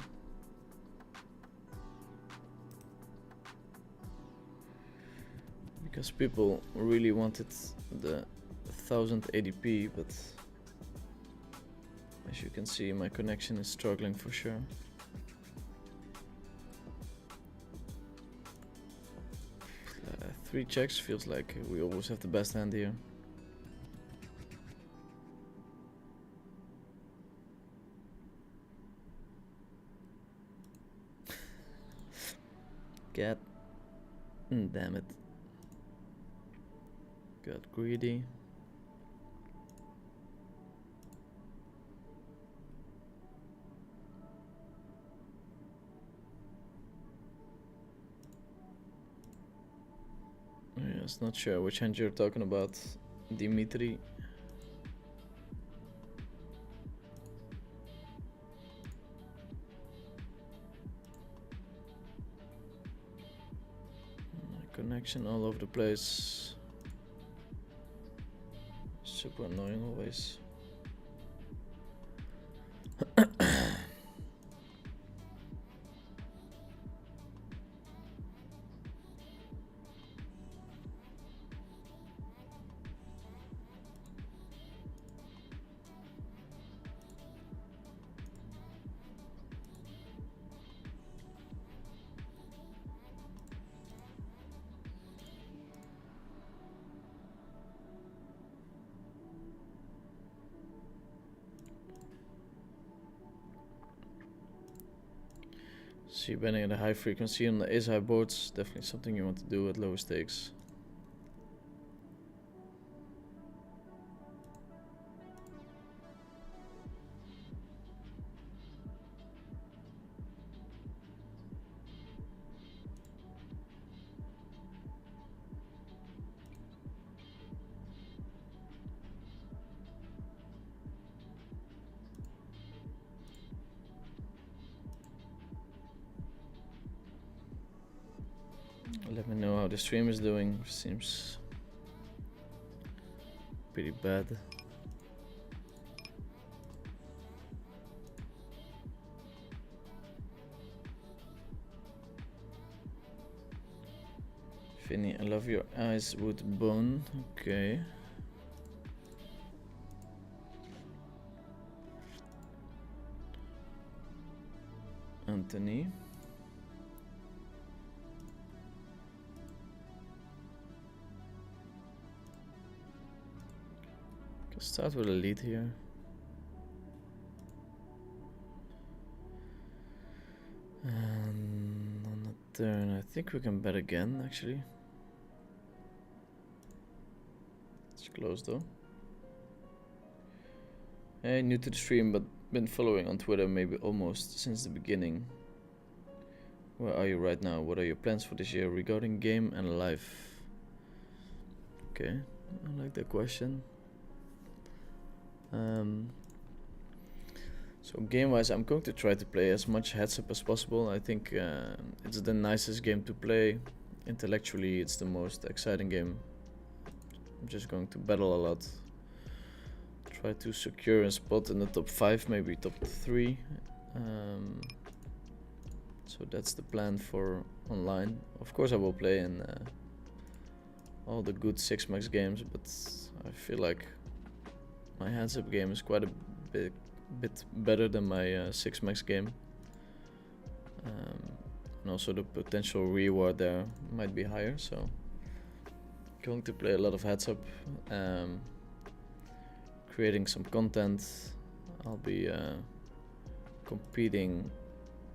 Because people really wanted the 1080p, but as you can see, my connection is struggling for sure. Three checks feels like we always have the best hand here. God damn it. Got greedy. Yes, not sure which hand you're talking about, Dimitri. My connection all over the place. Super annoying always. See, betting at a high frequency on the ace high boards, definitely something you want to do at lower stakes. Let me know how the stream is doing. Seems pretty bad. Vinny, I love your eyes with bone. Okay. Anthony. Can start with a lead here. And on the turn, I think we can bet again, actually. It's close though. Hey, new to the stream, but been following on Twitter maybe almost since the beginning. Where are you right now? What are your plans for this year regarding game and life? Okay, I like that question. So game-wise, I'm going to try to play as much heads-up as possible. I think it's the nicest game to play. Intellectually, it's the most exciting game. I'm just going to battle a lot. Try to secure a spot in the top 5, maybe top 3. So that's the plan for online. Of course I will play in all the good 6max games, but I feel like my heads-up game is quite a bit better than my 6max game. And also the potential reward there might be higher, so going to play a lot of heads-up. Creating some content. I'll be competing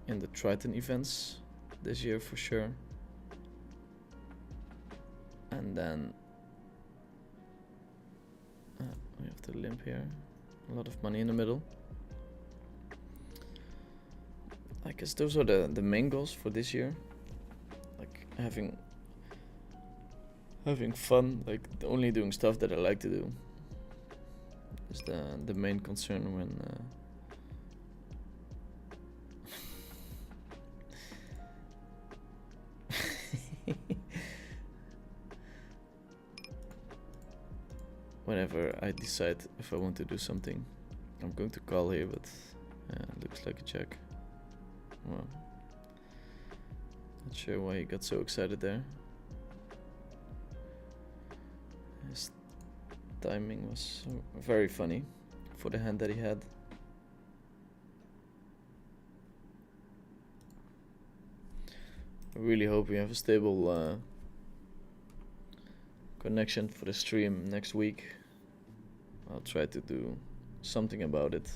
in the Triton events this year for sure. And then we have the limp here. A lot of money in the middle. I guess those are the main goals for this year. Like having fun, like only doing stuff that I like to do. Is the main concern when whenever I decide if I want to do something. I'm going to call here, but looks like a check. Well, not sure why he got so excited there. His timing was very funny for the hand that he had. I really hope we have a stable connection for the stream next week. I'll try to do something about it.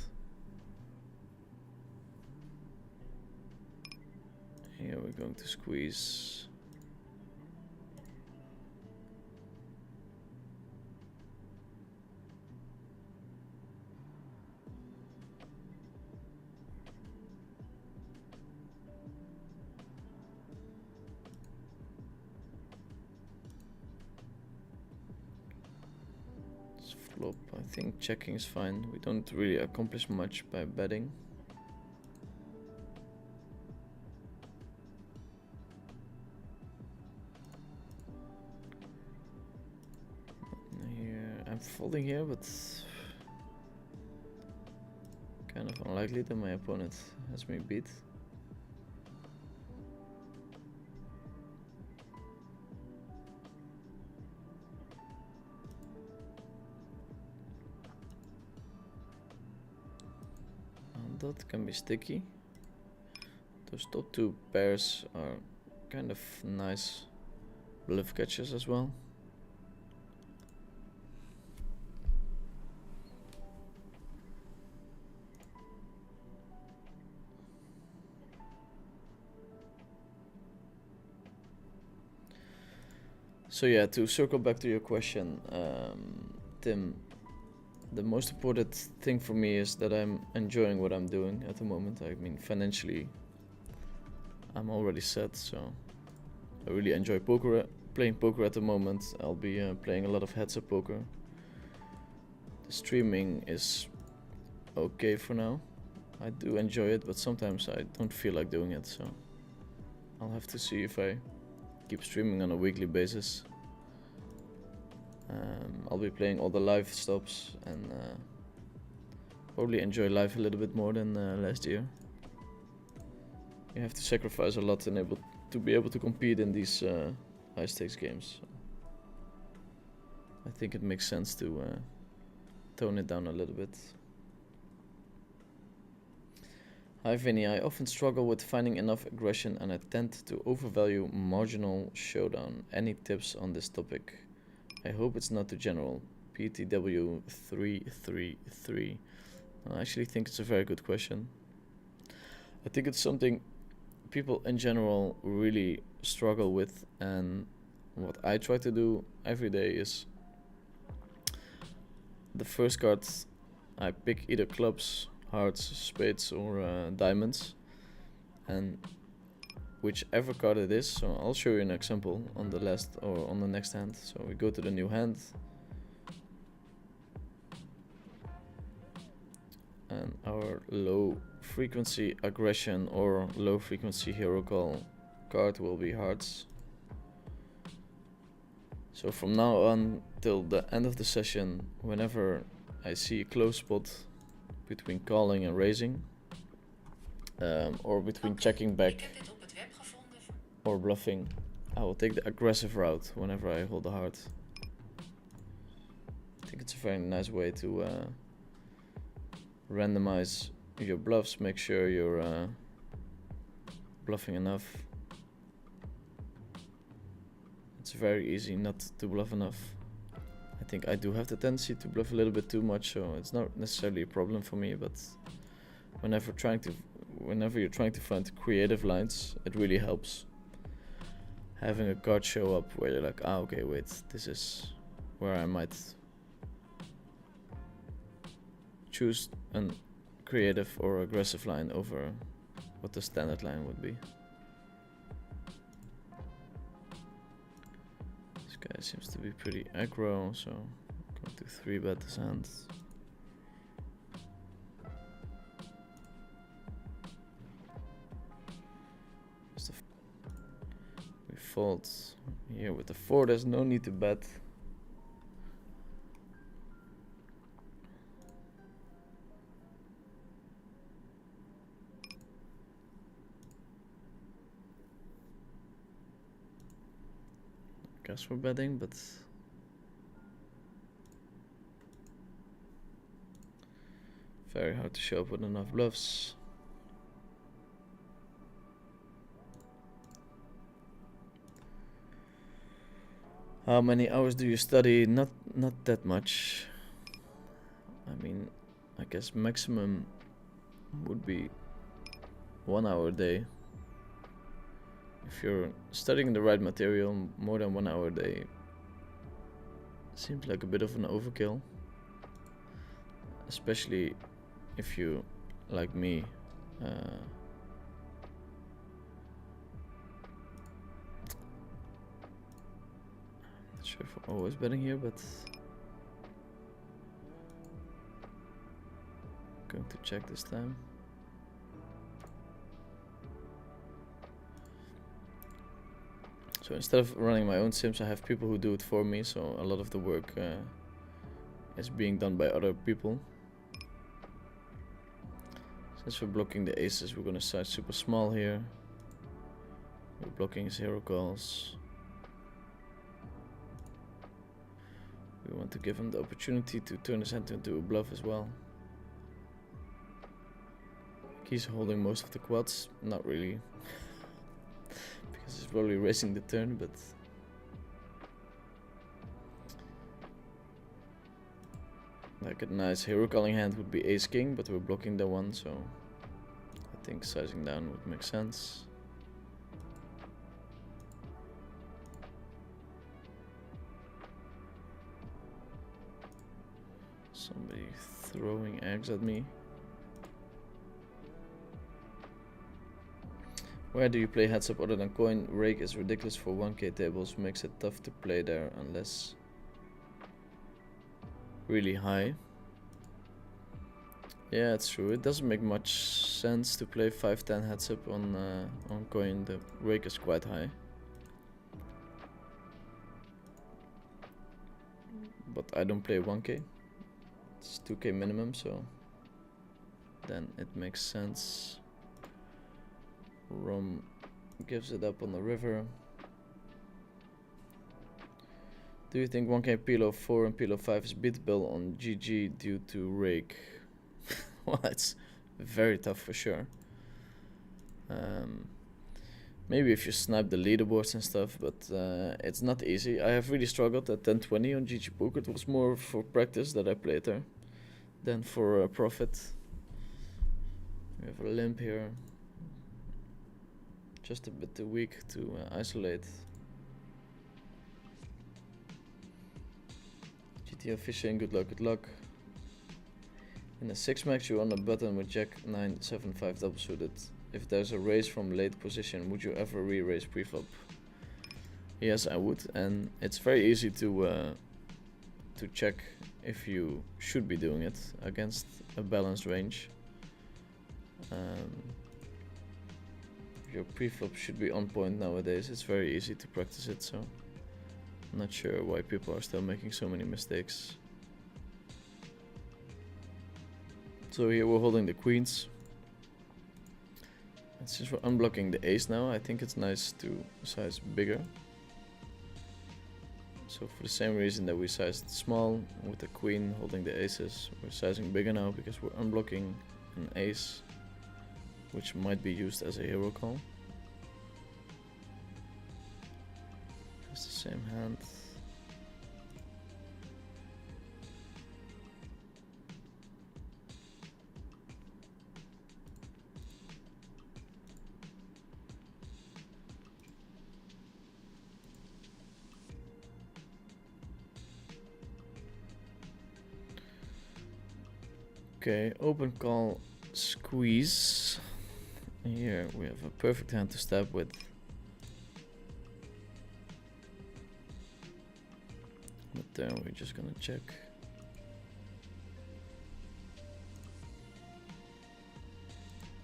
Here we're going to squeeze. Flop, I think checking is fine. We don't really accomplish much by betting. Here, I'm folding here, but kind of unlikely that my opponent has me beat. That can be sticky. Those top 2 pairs are kind of nice bluff catches as well. So yeah, to circle back to your question, Tim, the most important thing for me is that I'm enjoying what I'm doing at the moment. I mean, financially, I'm already set, so I really enjoy playing poker at the moment. I'll be playing a lot of heads-up poker. The streaming is okay for now. I do enjoy it, but sometimes I don't feel like doing it, so I'll have to see if I keep streaming on a weekly basis. I'll be playing all the live stops and probably enjoy live a little bit more than last year. You have to sacrifice a lot to be able to compete in these high stakes games. So I think it makes sense to tone it down a little bit. Hi Vinny, I often struggle with finding enough aggression and I tend to overvalue marginal showdown. Any tips on this topic? I hope it's not too general. PTW333. I actually think it's a very good question. I think it's something people in general really struggle with, and what I try to do every day is the first card I pick either clubs, hearts, spades or diamonds, and whichever card it is, so I'll show you an example on the last or on the next hand. So we go to the new hand and our low frequency aggression or low frequency hero call card will be hearts. So from now on till the end of the session, whenever I see a close spot between calling and raising, or between checking back or bluffing, I will take the aggressive route whenever I hold a heart. I think it's a very nice way to randomize your bluffs, make sure you're bluffing enough. It's very easy not to bluff enough. I think I do have the tendency to bluff a little bit too much, so it's not necessarily a problem for me, but whenever you're trying to find creative lines, it really helps having a card show up where you're like, ah, okay, wait, this is where I might choose a creative or aggressive line over what the standard line would be. This guy seems to be pretty aggro, so I'm going to 3-bet this hand. We fold here with the 4, there's no need to bet. Guess we're betting, but very hard to show up with enough bluffs. How many hours do you study? Not that much. I mean, I guess maximum would be 1 hour a day. If you're studying the right material, more than 1 hour a day seems like a bit of an overkill. Especially if you, like me, not sure if I'm always betting here, but going to check this time. So instead of running my own sims, I have people who do it for me, so a lot of the work is being done by other people. Since we're blocking the aces, we're gonna size super small here. We're blocking his hero calls. We want to give him the opportunity to turn his hand into a bluff as well. He's holding most of the quads, not really. Because he's probably racing the turn, but like a nice hero calling hand would be ace king, but we're blocking the one, so I think sizing down would make sense. Somebody throwing eggs at me. Where do you play heads up other than coin? Rake is ridiculous for 1k tables, makes it tough to play there unless really high. Yeah, it's true. It doesn't make much sense to play 5-10 heads up on coin. The rake is quite high. But I don't play 1k. It's 2k minimum, so then it makes sense. Rom gives it up on the river. Do you think 1k Pilo 4 and Pilo 5 is beatable on GG due to rake? Well, it's very tough for sure. Maybe if you snipe the leaderboards and stuff, but it's not easy. I have really struggled at 1020 on GGpoker. It was more for practice that I played there than for profit. We have a limp here. Just a bit too weak to isolate. GTO fishing, good luck, good luck. In a 6-max you're on a button with Jack 9, 7, 5 double suited. If there's a raise from late position, would you ever re-raise preflop? Yes, I would, and it's very easy to check if you should be doing it against a balanced range. Your preflop should be on point nowadays. It's very easy to practice it, so I'm not sure why people are still making so many mistakes. So here we're holding the queens. And since we're unblocking the ace now, I think it's nice to size bigger. So for the same reason that we sized small with the queen holding the aces, we're sizing bigger now because we're unblocking an ace, which might be used as a hero call. It's the same hand. Okay, open call, squeeze. Here we have a perfect hand to stab with. But then we're just gonna check.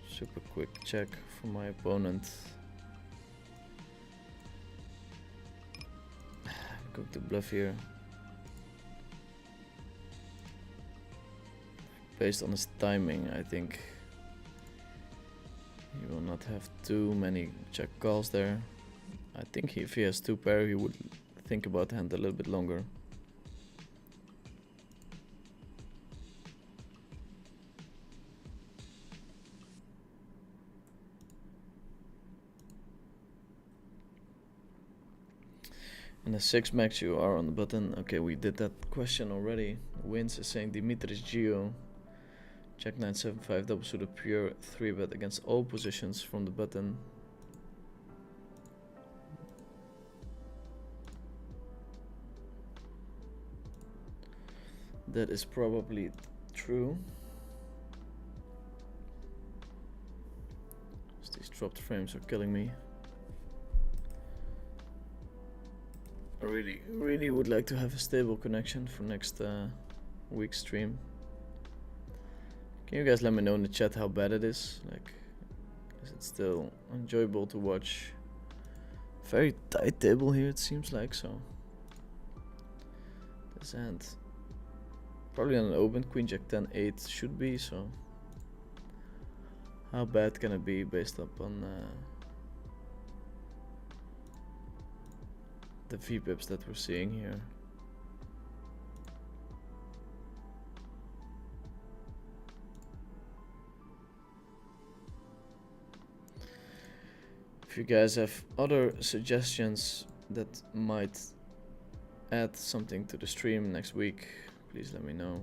Super quick check from my opponent. I'm going to bluff here. Based on his timing, I think he will not have too many check calls there. I think if he has two pair, he would think about the hand a little bit longer. In the 6-max you are on the button. Okay, we did that question already. Wins is saying Dimitris Geo. Jack 9, 7, 5 double suited pure 3-bet against all positions from the button. That is probably true. These dropped frames are killing me. I really would like to have a stable connection for next week's stream. Can you guys let me know in the chat how bad it is? Like, is it still enjoyable to watch? Very tight table here, it seems like, so. This hand. Probably on an open, Queen Jack 10, 8 should be, so. How bad can it be based upon the VPIPs that we're seeing here? If you guys have other suggestions that might add something to the stream next week, please let me know.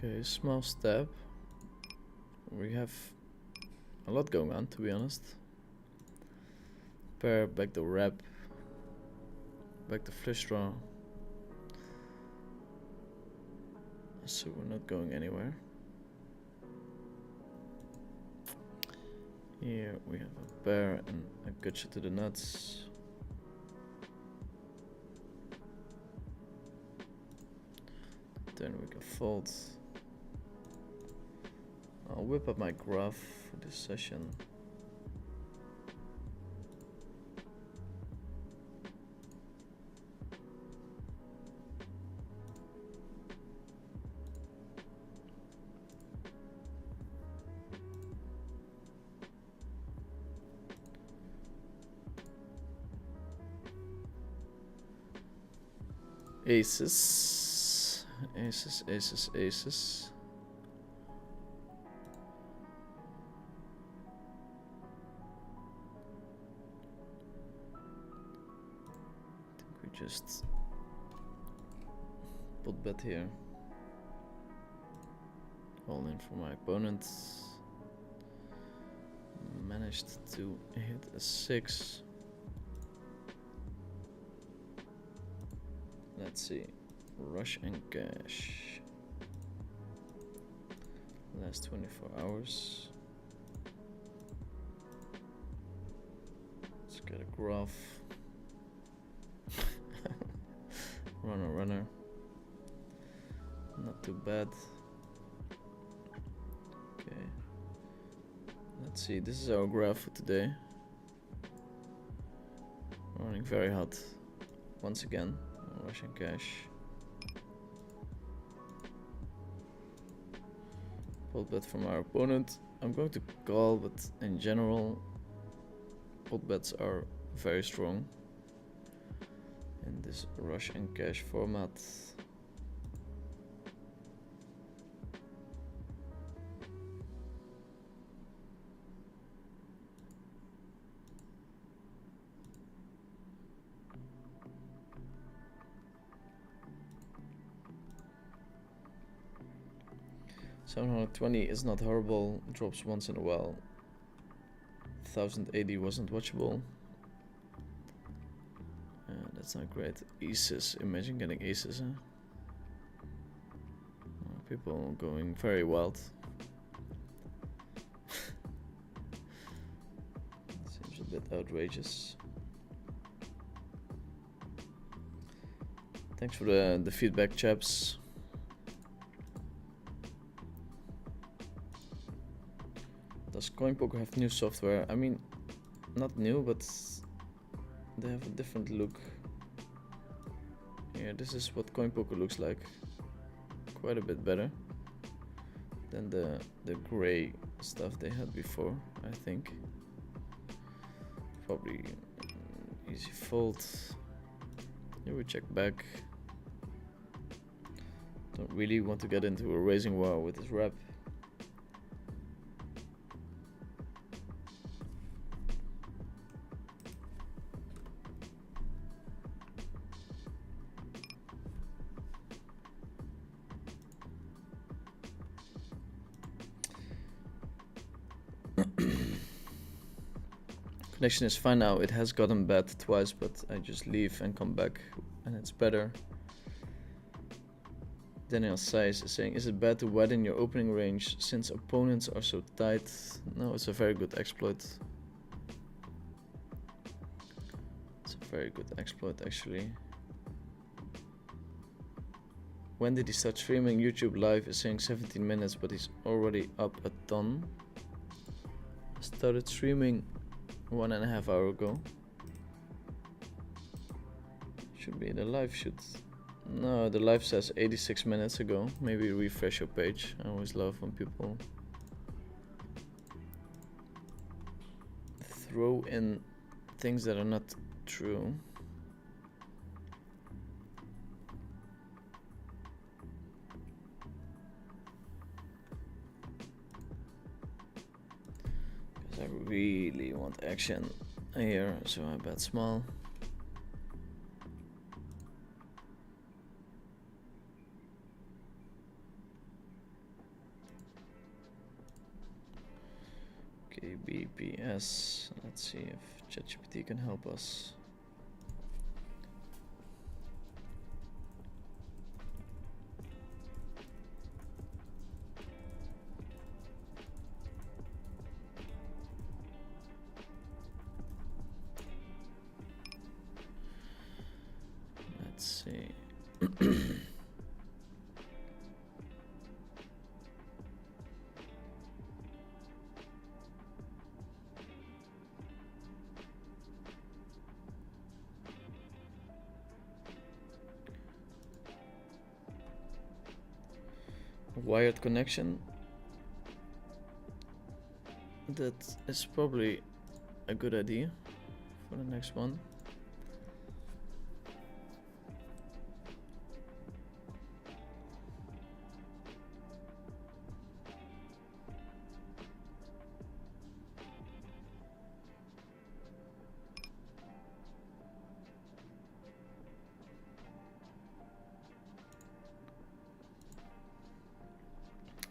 Okay, small step. We have a lot going on, to be honest. Pair, back to wrap, back to flush draw. so we're not going anywhere. Here we have a bear and a gotcha to the nuts. Then we can fold. I'll whip up my graph for this session. Aces, aces, aces, aces. I think we just put bet here. All in for my opponent. Managed to hit a 6. Let's see, rush and cash. Last 24 hours. Let's get a graph. Runner, runner. Not too bad. Okay. Let's see, this is our graph for today. Running very hot. Once again. Russian cash. Pot bet from our opponent. I'm going to call, but in general, pot bets are very strong in this Russian cash format. $720 is not horrible, drops once in a while. 1080 wasn't watchable. That's not great. Aces, imagine getting aces, huh? People going very wild. Seems a bit outrageous. Thanks for the feedback, chaps. Does GGpoker have new software? I mean, not new, but they have a different look. Yeah, this is what GGpoker looks like. Quite a bit better than the gray stuff they had before, I think. Probably easy fold. Here we check back. Don't really want to get into a raising war with this rep. Connection is fine now. It has gotten bad twice, but I just leave and come back and it's better. Daniel Size is saying, is it bad to widen your opening range since opponents are so tight? No, it's a very good exploit. It's a very good exploit, actually. When did he start streaming? YouTube Live is saying 17 minutes, but he's already up a ton. Started streaming 1.5 hours ago. Should be the live should. No, the live says 86 minutes ago. Maybe refresh your page. I always love when people throw in things that are not true. Because I really want action here, so I bet small. BPS. Let's see if ChatGPT can help us. wired connection, that is probably a good idea for the next one.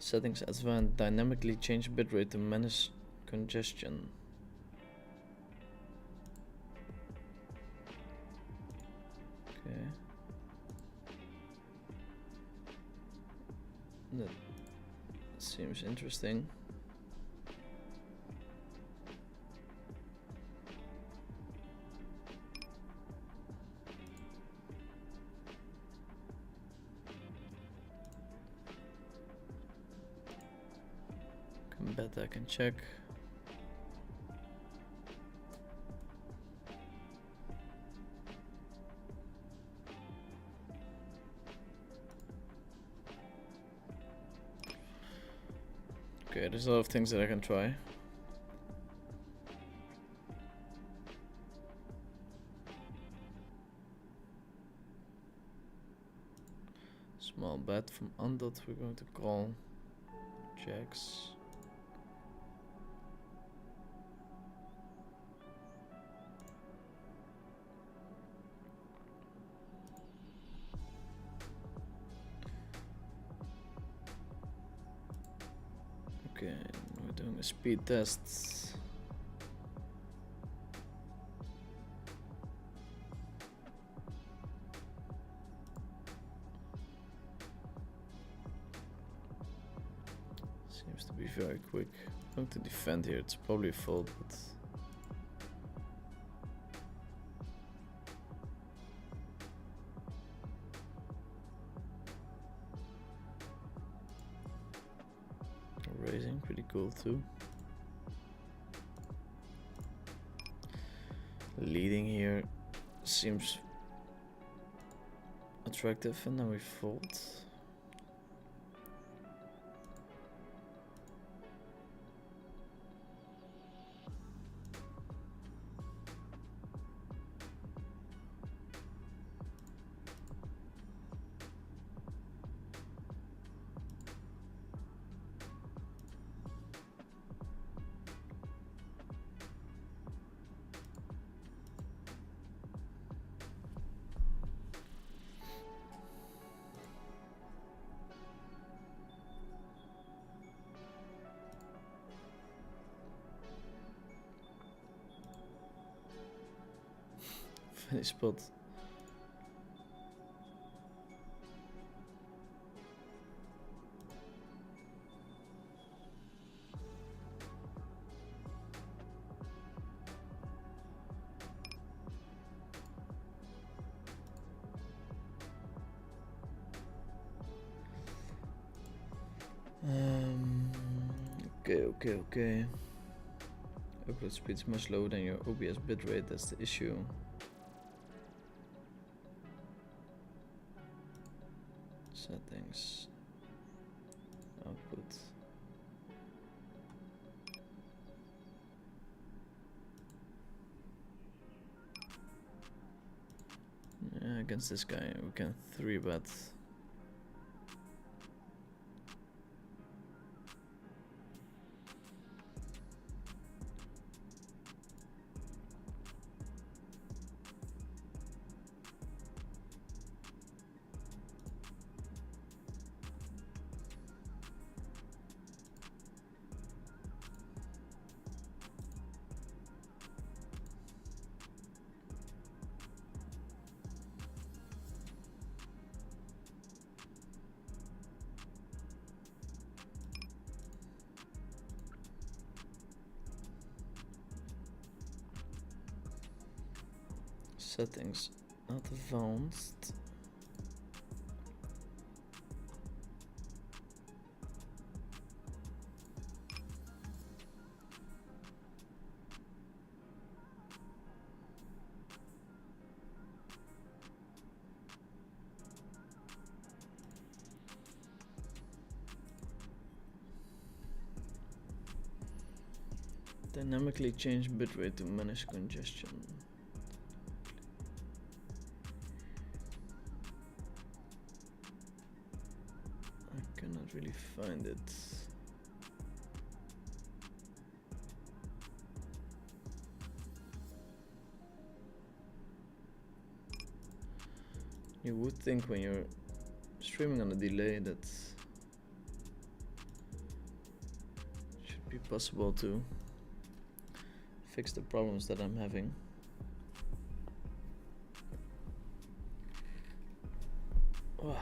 Settings advanced, dynamically change bitrate to manage congestion. Okay. That seems interesting. Bet I can check. Okay, there's a lot of things that I can try. Small bet from Undot, we're going to call jacks. Okay, we're doing a speed test. Seems to be very quick. I'm going to defend here, it's probably a fold, but raising, pretty cool too. Leading here seems attractive, and then we fold. Funny spot. Okay. Upload speed is much lower than your OBS bitrate, that's the issue. Settings. Output. Yeah, against this guy we can 3-bet. Settings not advanced. Dynamically change bitrate to manage congestion. I cannot really find it. You would think when you're streaming on a delay that should be possible to fix the problems that I'm having. Oh.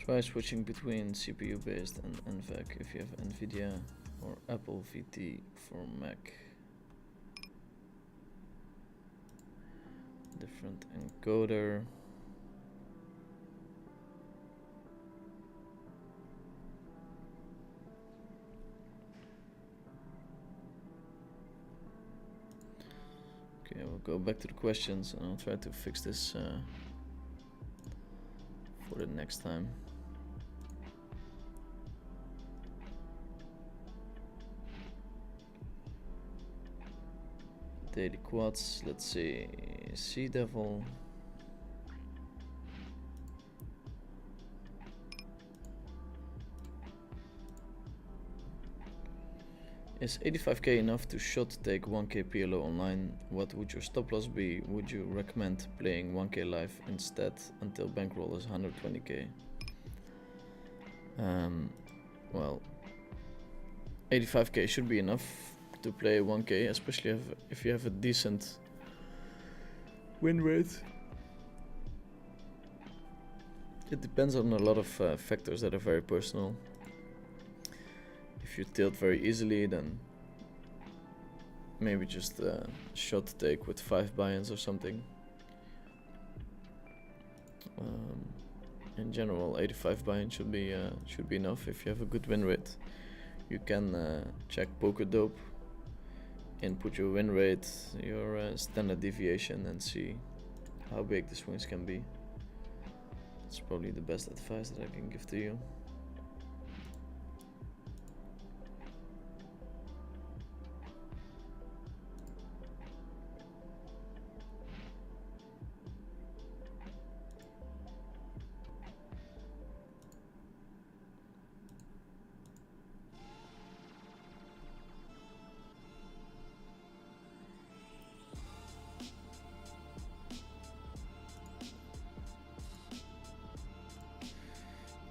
Try switching between CPU based and NVEC if you have NVIDIA or Apple VT for Mac. Different encoder. Okay, we'll go back to the questions and I'll try to fix this for the next time. Daily quads, let's see, Sea Devil. Is 85k enough to shot take 1k PLO online? What would your stop loss be? Would you recommend playing 1k live instead until bankroll is 120k? Well, 85k should be enough to play 1k, especially if you have a decent win rate. It depends on a lot of factors that are very personal. If you tilt very easily, then maybe just shot take with 5 buy-ins or something. In general, 85 buy-in should be enough if you have a good win rate. You can check PokerDope, input your win rate, your standard deviation, and see how big the swings can be. It's probably the best advice that I can give to you.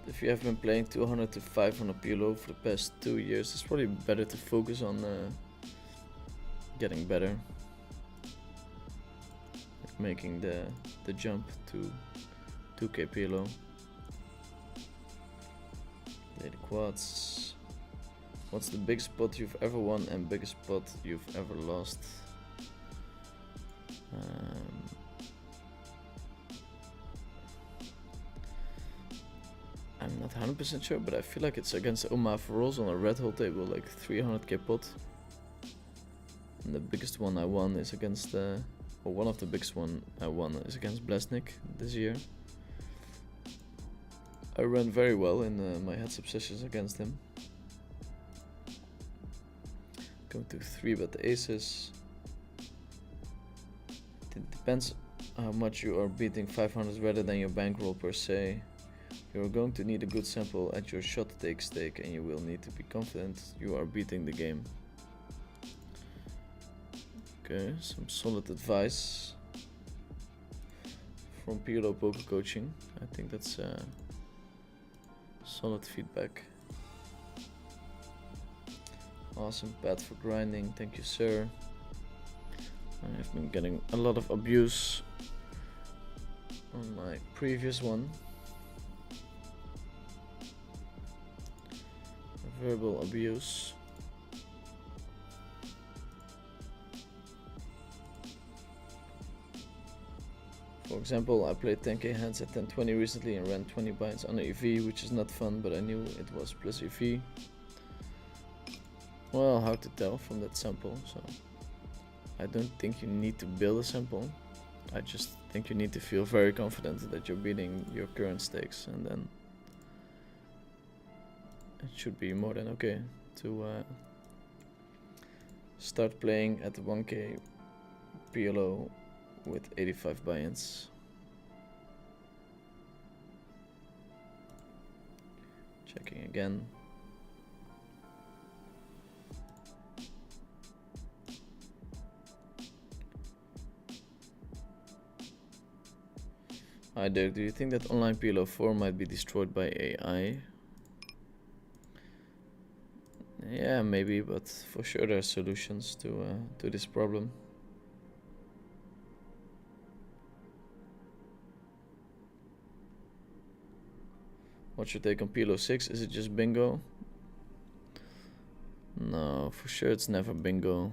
If you have been playing 200 to 500 PLO for the past 2 years, it's probably better to focus on getting better, like making the jump to 2k PLO. Daily quads. What's the biggest spot you've ever won and biggest spot you've ever lost? I'm not 100% sure, but I feel like it's against Oma for rolls on a red hole table, like 300k pot. And the biggest one I won is against, or one of the biggest one I won is against Blesnik this year. I ran very well in my heads-up sessions against him. Going to 3-bet the aces. It depends how much you are beating 500 rather than your bankroll per se. You're going to need a good sample at your shot take stake, and you will need to be confident you are beating the game. Okay, some solid advice from PLO Poker Coaching. I think that's solid feedback. Awesome, Pat, for grinding. Thank you, sir. I've been getting a lot of abuse on my previous one. Verbal abuse. example, I played 10k hands at 1020 recently and ran 20 binds on the EV, which is not fun, but I knew it was plus EV. Well, hard to tell from that sample, so I don't think you need to build a sample. I just think you need to feel very confident that you're beating your current stakes, and then it should be more than okay to start playing at the 1k PLO with 85 buy-ins. Checking again. Hi Dirk, do you think that online PLO4 might be destroyed by AI? Yeah, maybe, but for sure there are solutions to this problem. What's your take on PLO6? Is it just bingo? No, for sure it's never bingo.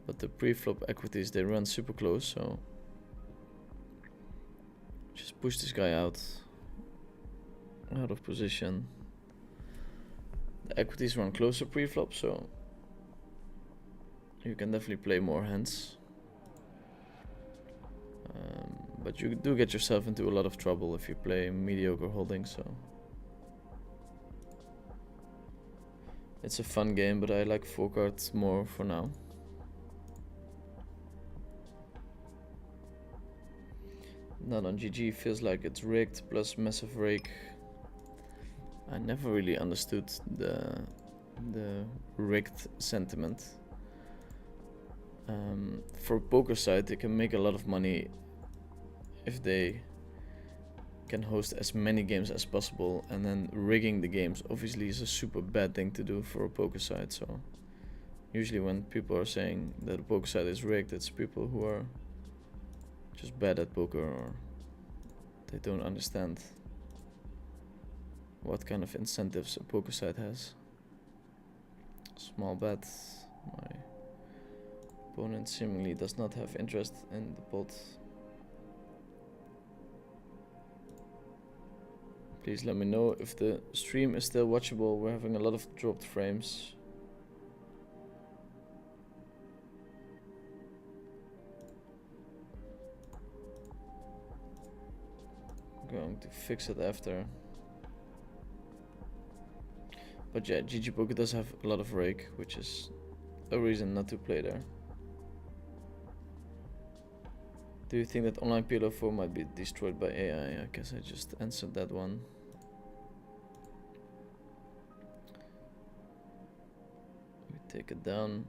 But the pre-flop equities, they run super close, so just push this guy out of position. The equities run closer pre-flop, so you can definitely play more hands. But you do get yourself into a lot of trouble if you play mediocre holding, so it's a fun game, but I like 4 cards more for now. Not on GG, feels like it's rigged plus massive rake. I never really understood the rigged sentiment. For a poker site, they can make a lot of money if they can host as many games as possible, and then rigging the games obviously is a super bad thing to do for a poker site. So usually when people are saying that a poker site is rigged, it's people who are just bad at poker, or they don't understand what kind of incentives a poker site has. Small bet. My opponent seemingly does not have interest in the pot. Please let me know if the stream is still watchable. We're having a lot of dropped frames. I'm going to fix it after. But yeah, GGpoker does have a lot of rake, which is a reason not to play there. Do you think that online PLO4 might be destroyed by AI? I guess I just answered that one. We take it down.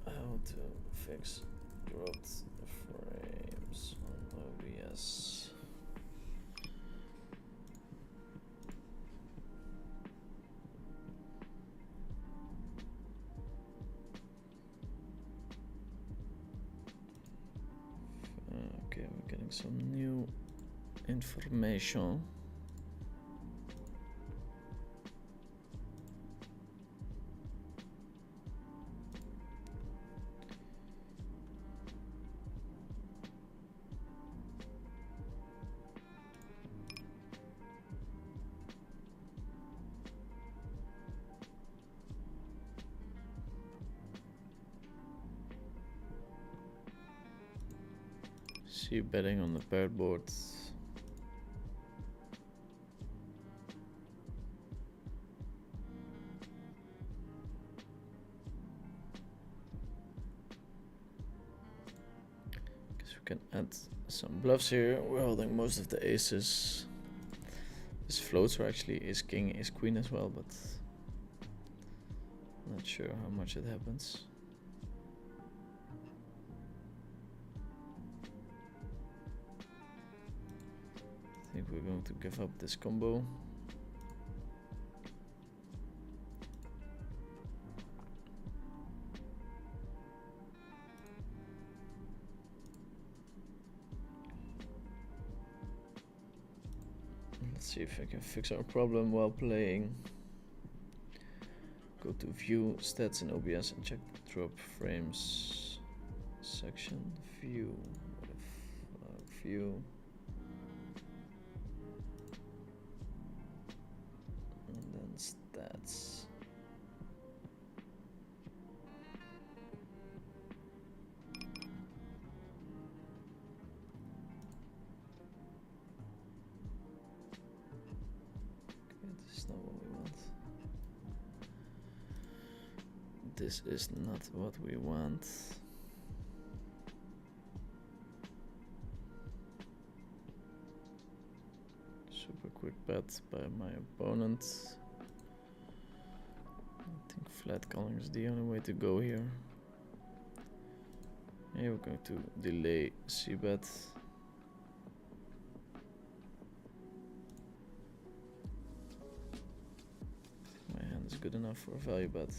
How to fix dropped frames on OBS. Okay, we're getting some new information. See you betting on the paired boards. Guess we can add some bluffs here. We're holding most of the aces. His floats are actually ace king, ace queen as well, but I'm not sure how much it happens. I think we're going to give up this combo. Let's see if I can fix our problem while playing. Go to view stats in OBS and check drop frames section. View. View. And then stats. This is not what we want. This is not what we want. Super quick bet by my opponent. I think flat calling is the only way to go here. Here we're going to delay c-bet. My hand is good enough for a value bet.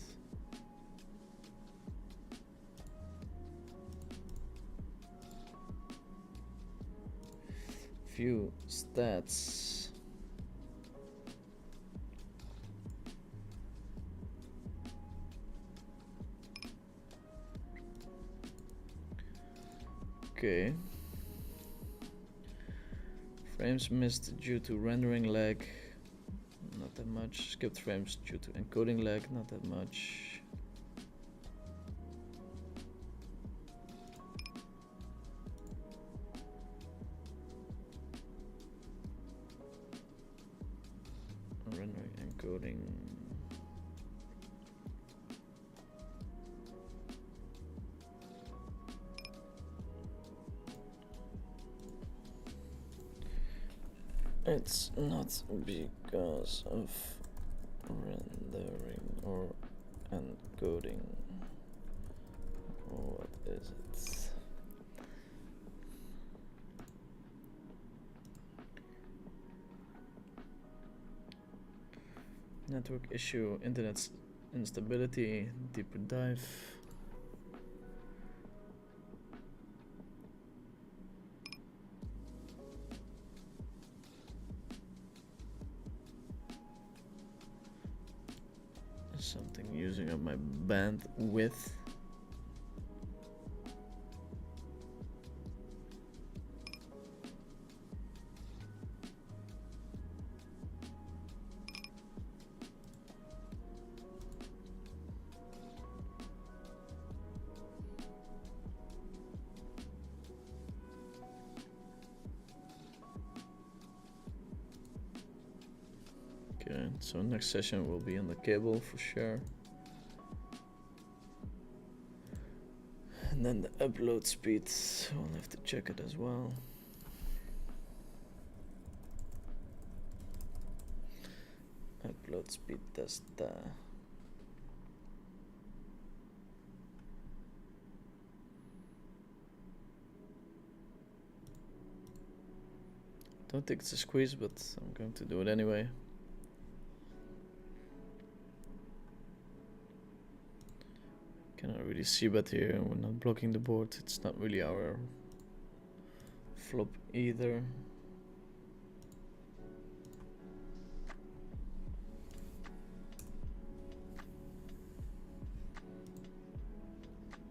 View stats. Okay. Frames missed due to rendering lag. Not that much. Skipped frames due to encoding lag. Not that much. Rendering encoding. It's not because of rendering or encoding. What is it? Network issue, internet instability, deeper dive. Something using up my bandwidth. Okay, so next session will be on the cable for sure. And then the upload speed, we'll have to check it as well. Upload speed test. Don't think it's a squeeze, but I'm going to do it anyway. Cannot really see bet here, we're not blocking the board, it's not really our flop either.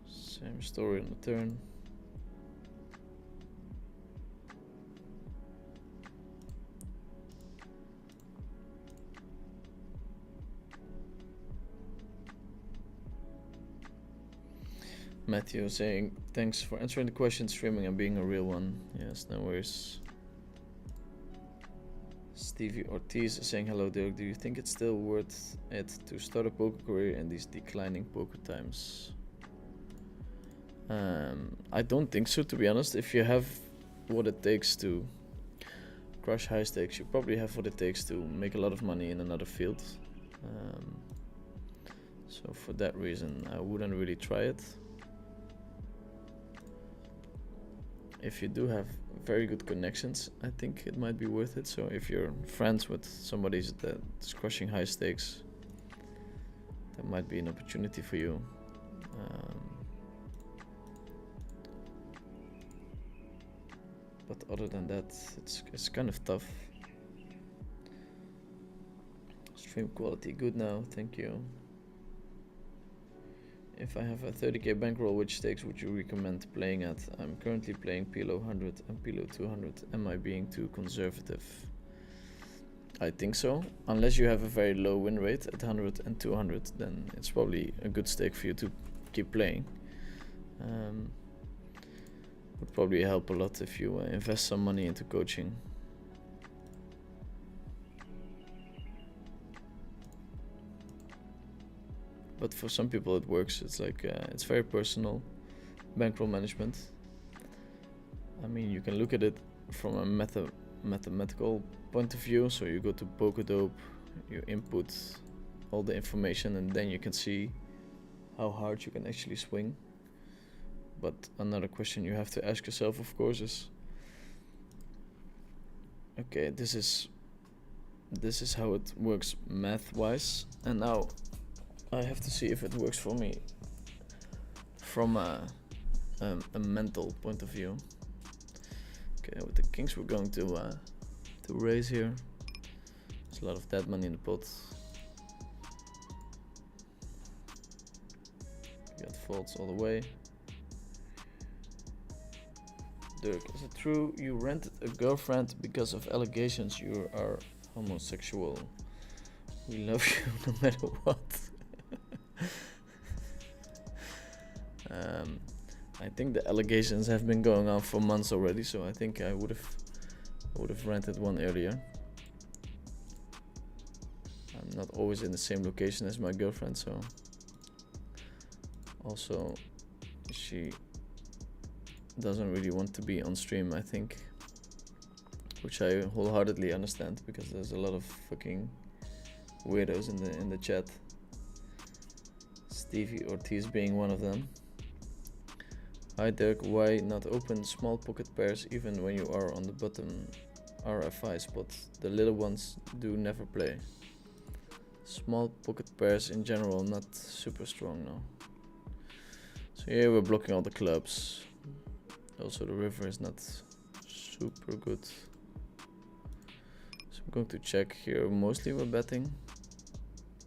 Same story on the turn. Matthew saying, thanks for answering the question, streaming and being a real one. Yes, no worries. Stevie Ortiz is saying, hello Dirk, do you think it's still worth it to start a poker career in these declining poker times? I don't think so, to be honest. If you have what it takes to crush high stakes, you probably have what it takes to make a lot of money in another field. So for that reason, I wouldn't really try it. If you do have very good connections, I think it might be worth it. So if you're friends with somebody that's crushing high stakes, that might be an opportunity for you. But other than that, it's kind of tough. Stream quality good now, thank you. If I have a 30k bankroll, which stakes would you recommend playing at? I'm currently playing PLO 100 and PLO 200. Am I being too conservative? I think so. Unless you have a very low win rate at 100 and 200, then it's probably a good stake for you to keep playing. Would probably help a lot if you invest some money into coaching. But for some people it works. It's like it's very personal. Bankroll management. I mean, you can look at it from a mathematical point of view. So you go to PokerDope, you input all the information, and then you can see how hard you can actually swing. But another question you have to ask yourself, of course, is okay, this is how it works math-wise, and now I have to see if it works for me from a mental point of view. Okay, with the kings we're going to raise here. There's a lot of dead money in the pot. You got faults all the way. Dirk, is it true you rented a girlfriend because of allegations you are homosexual? We love you no matter what. I think the allegations have been going on for months already, so I think I would have rented one earlier. I'm not always in the same location as my girlfriend, so also she doesn't really want to be on stream, I think, which I wholeheartedly understand because there's a lot of fucking weirdos in the chat. Stevie Ortiz being one of them. Hi Dirk, why not open small pocket pairs even when you are on the bottom RFI spot? The little ones do never play. Small pocket pairs in general not super strong now. So here we're blocking all the clubs. Also the river is not super good. So I'm going to check here. Mostly we're betting.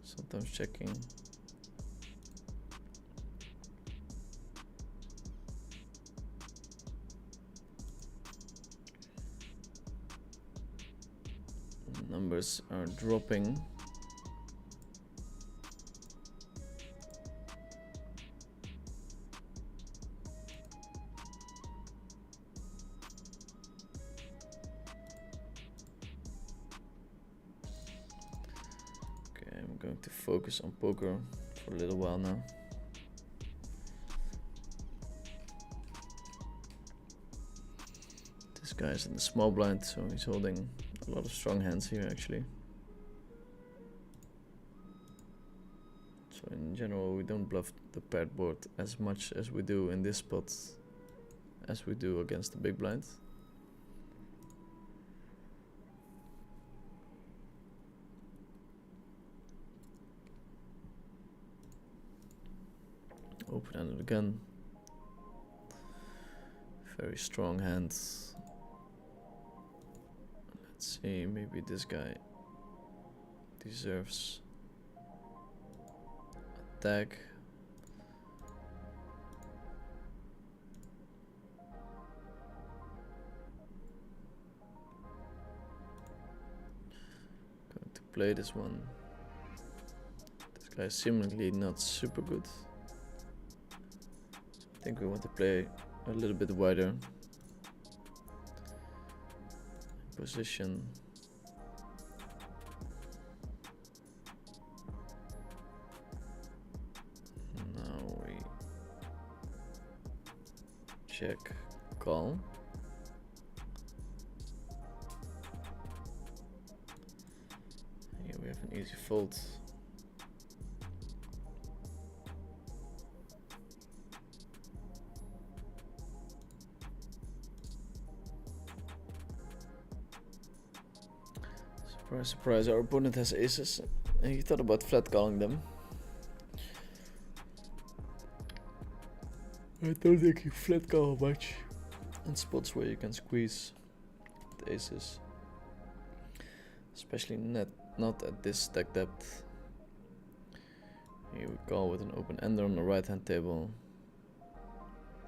Sometimes checking. Numbers are dropping. Okay, I'm going to focus on poker for a little while now. This guy's in the small blind, so he's holding a lot of strong hands here actually. So in general we don't bluff the paired board as much as we do in this spot as we do against the big blind. Open under the gun. Very strong hands. Let's see, maybe this guy deserves a tag. Going to play this one. This guy is seemingly not super good. I think we want to play a little bit wider. Position. Now we check call. Here we have an easy fold. Surprise, surprise, our opponent has aces and he thought about flat calling them. I don't think you flat call much in spots where you can squeeze with aces. Especially not at this stack depth. Here we call with an open ender on the right hand table.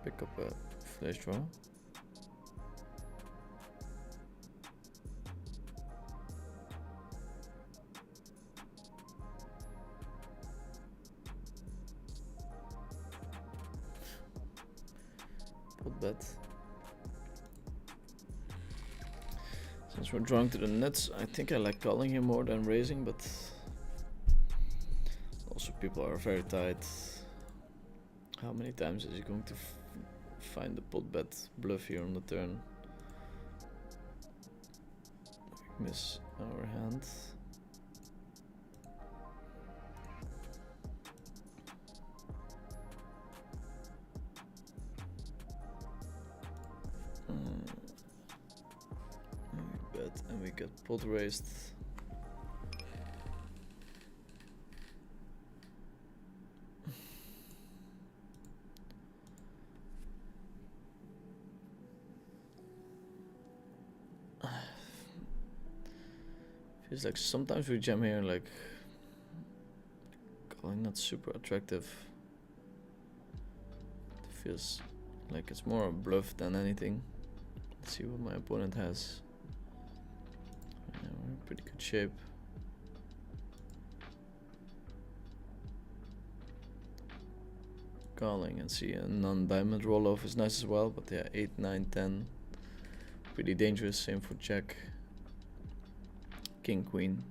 Pick up a flash draw. Pot bet. Since we're drawing to the nuts, I think I like calling here more than raising, but also people are very tight. How many times is he going to find the pot bet bluff here on the turn? We miss our hand. We bet and we get pot raised. Feels like sometimes we jam here like calling not super attractive. It feels like it's more a bluff than anything. Let's see what my opponent has. Yeah, we're in pretty good shape. Calling and see a non-diamond roll-off is nice as well, but yeah, 8, 9, 10. Pretty dangerous, same for jack. King, queen.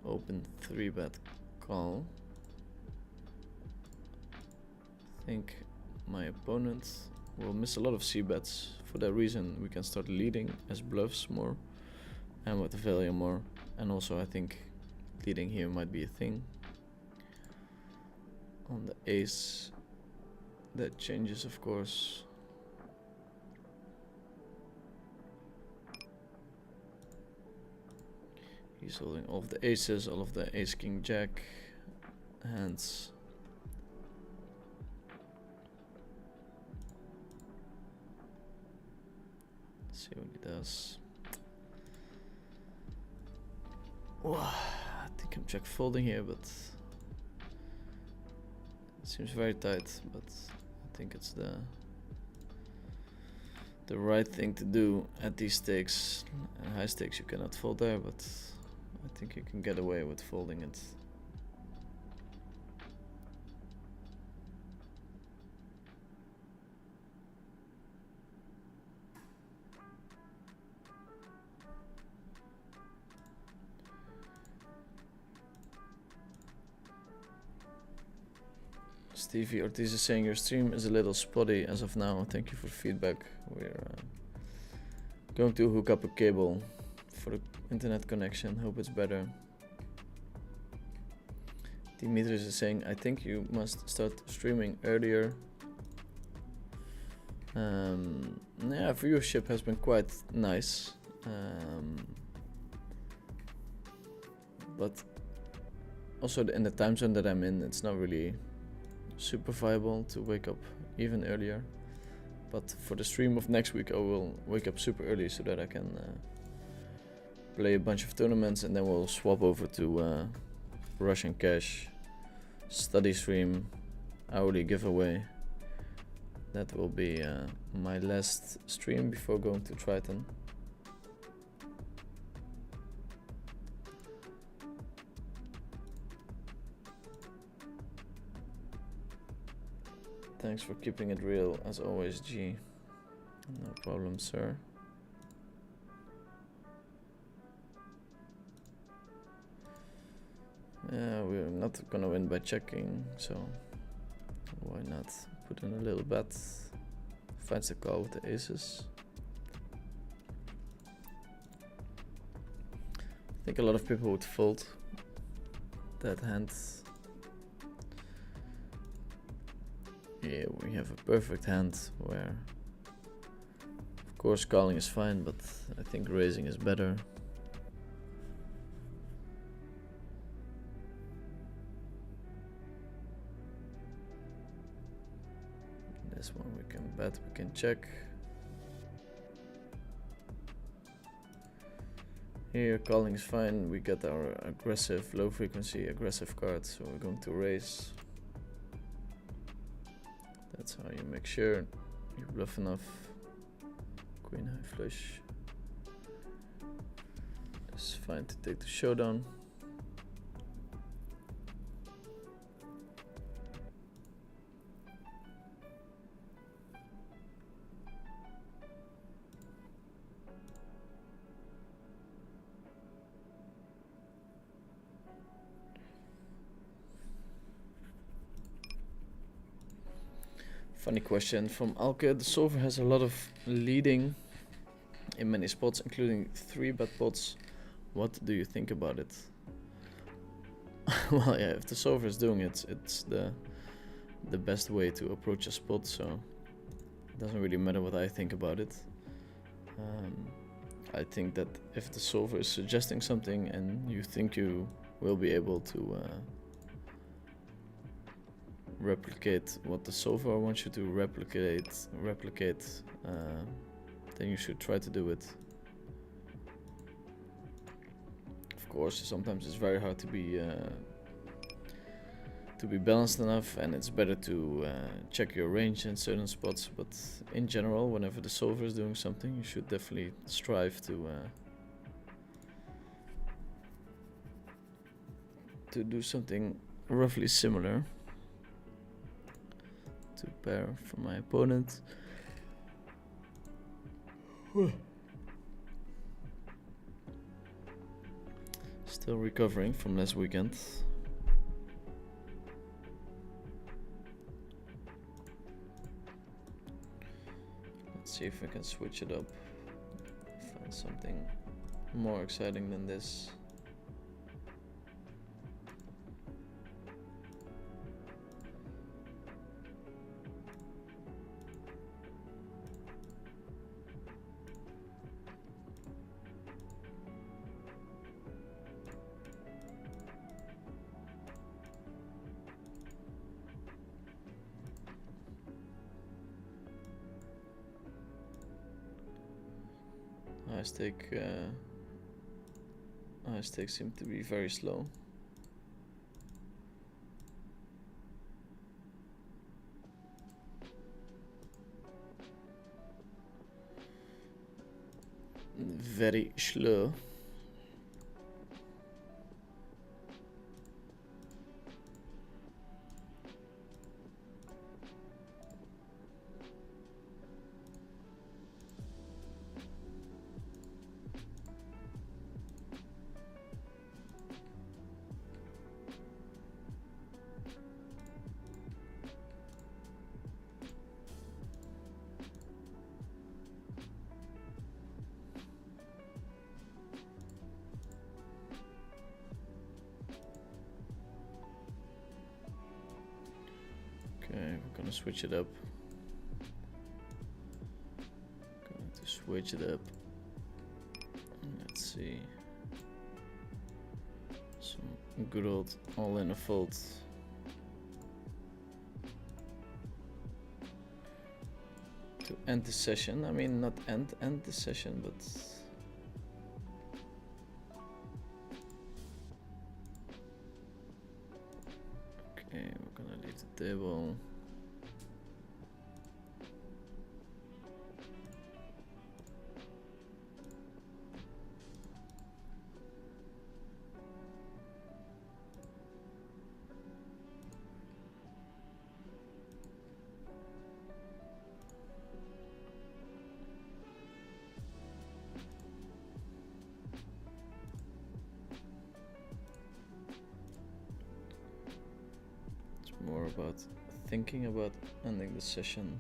Open 3-bet call. I think my opponent will miss a lot of c-bets. For that reason, we can start leading as bluffs more and with the value more. And also I think leading here might be a thing. On the ace, that changes of course. He's holding all of the aces, all of the ace, king, jack hands. Let's see what he does. Whoa, I think I'm check folding here, but it seems very tight. But I think it's the right thing to do at these stakes. At high stakes you cannot fold there, but I think you can get away with folding it. Stevie Ortiz is saying your stream is a little spotty as of now. Thank you for feedback. We're going to hook up a cable for the internet connection. Hope it's better. Dimitris is saying, I think you must start streaming earlier. Yeah, viewership has been quite nice. But also in the time zone that I'm in, it's not really super viable to wake up even earlier. But for the stream of next week, I will wake up super early so that I can play a bunch of tournaments, and then we'll swap over to Russian Cash, study stream, hourly giveaway. That will be my last stream before going to Triton. Thanks for keeping it real as always, G. No problem, sir. Yeah, we're not gonna win by checking, so why not put in a little bet? Finds the call with the aces. I think a lot of people would fold that hand. Yeah, we have a perfect hand where, of course, calling is fine, but I think raising is better. This one we can Nothing bad we can check. Here calling is fine, we get our aggressive, low frequency, aggressive card, so we're going to raise. That's how you make sure you bluff enough. Queen high flush. It's fine to take the showdown. Funny question from Alke. The solver has a lot of leading in many spots, including 3-bet pots. What do you think about it? Well, yeah, if the solver is doing it, it's the best way to approach a spot, so it doesn't really matter what I think about it. I think that if the solver is suggesting something and you think you will be able to replicate what the solver wants you to replicate, then you should try to do it. Of course, sometimes it's very hard to be balanced enough, and it's better to check your range in certain spots. But in general, whenever the solver is doing something, you should definitely strive to do something roughly similar. To pair from my opponent. Still recovering from last weekend. Let's see if I can switch it up. Find something more exciting than this. High stakes seem to be very slow. Very slow. We're gonna switch it up. Going to switch it up. Let's see. Some good old all-in a fold. To end the session. I mean, not end the session, but okay, we're gonna leave the table. More about thinking about ending the session.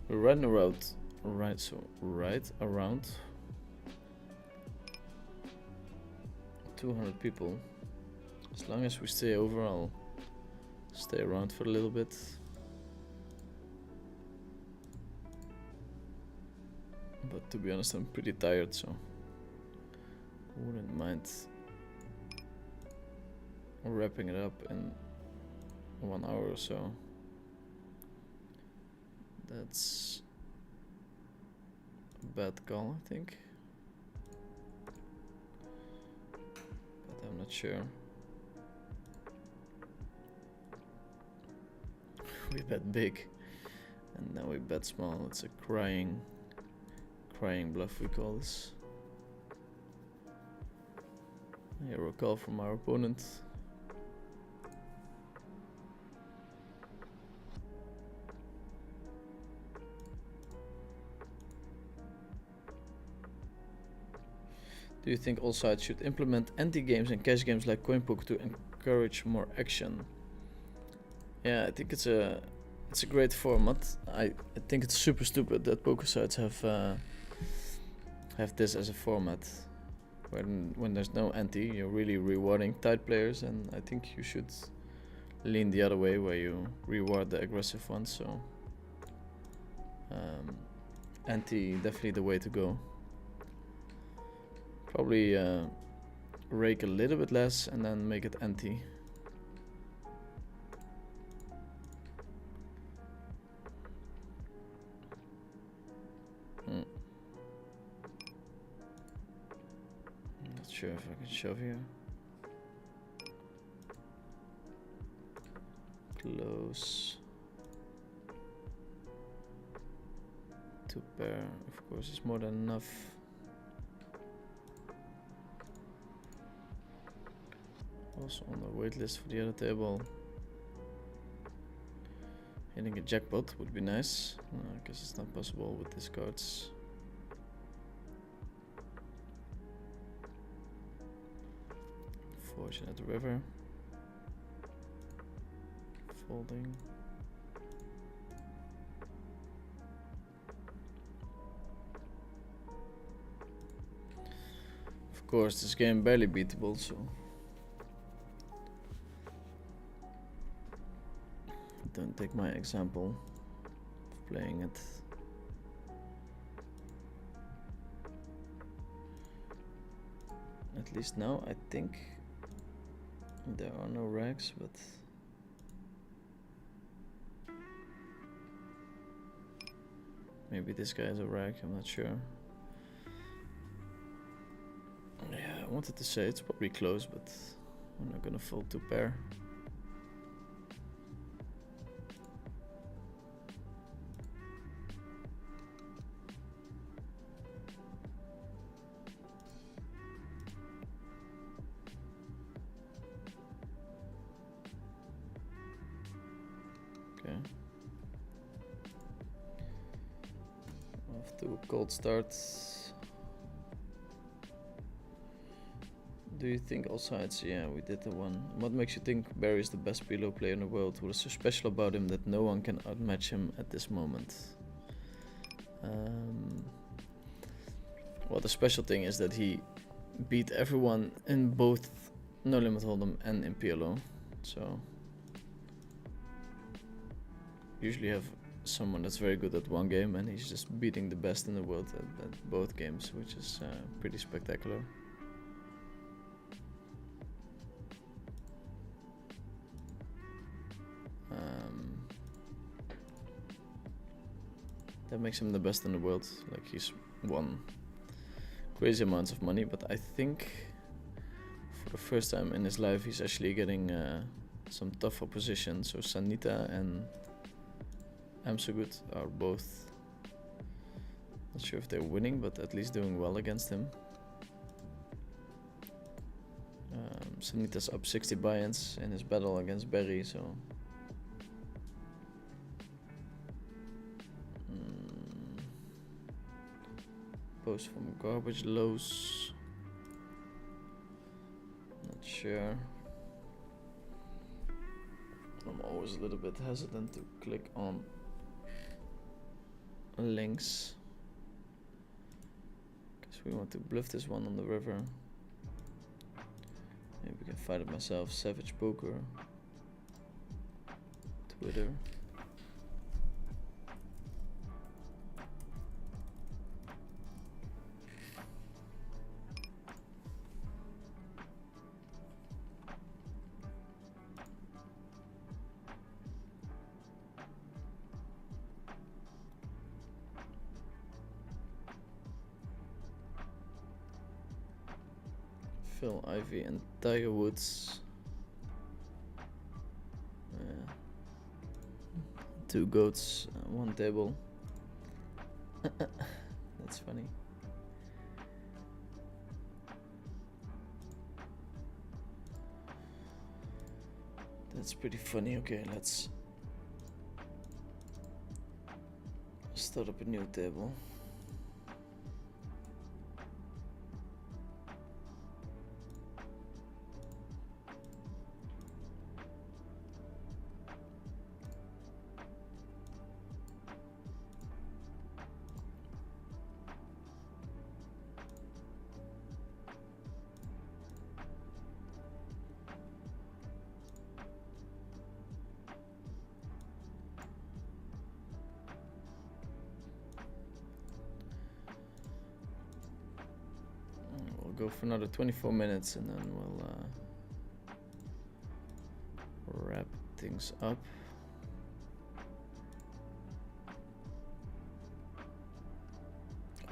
We're right around 200 people. As long as we stay over, I'll stay around for a little bit. But to be honest, I'm pretty tired, so I wouldn't mind wrapping it up in 1 hour or so. That's a bad call, I think. But I'm not sure. We bet big, and now we bet small. It's a crying bluff, we call this. Here a call from our opponent. Do you think all sides should implement anti-games and cash games like CoinPoker to encourage more action? Yeah, I think it's a great format. I think it's super stupid that poker sites have this as a format. When there's no ante, you're really rewarding tight players, and I think you should lean the other way where you reward the aggressive ones. So ante definitely the way to go. Probably rake a little bit less and then make it ante. Not sure if I can shove here. Close. Two pair, of course, is more than enough. Also on the waitlist for the other table. Hitting a jackpot would be nice. I guess it's not possible with these cards. Fortune at the river. Folding. Of course, this game barely beatable, so don't take my example of playing it. At least now, I think there are no rags, but maybe this guy is a rag, I'm not sure. Yeah, I wanted to say it's probably close, but I'm not gonna fold two pair. Okay. Off to a cold start. Do you think all sides? Yeah, we did the one. What makes you think Barry is the best PLO player in the world? What is so special about him that no one can outmatch him at this moment? Well, the special thing is that he beat everyone in both No Limit Hold'em and in PLO. So usually have someone that's very good at one game, and he's just beating the best in the world at both games, which is pretty spectacular. That makes him the best in the world. Like, he's won crazy amounts of money, but I think for the first time in his life he's actually getting some tough opposition. So Sanita and Amsugut are both, not sure if they're winning, but at least doing well against him. Sanita's up 60 buy-ins in his battle against Barry, so post from garbage lows. Not sure. I'm always a little bit hesitant to click on links because we want to bluff this one on the river. Maybe we can find it myself. Savage Poker, Twitter. Phil Ivey and Tiger Woods. Yeah. 2 goats, 1 table. That's funny. That's pretty funny. Okay, let's start up a new table. We'll go for another 24 minutes and then we'll wrap things up.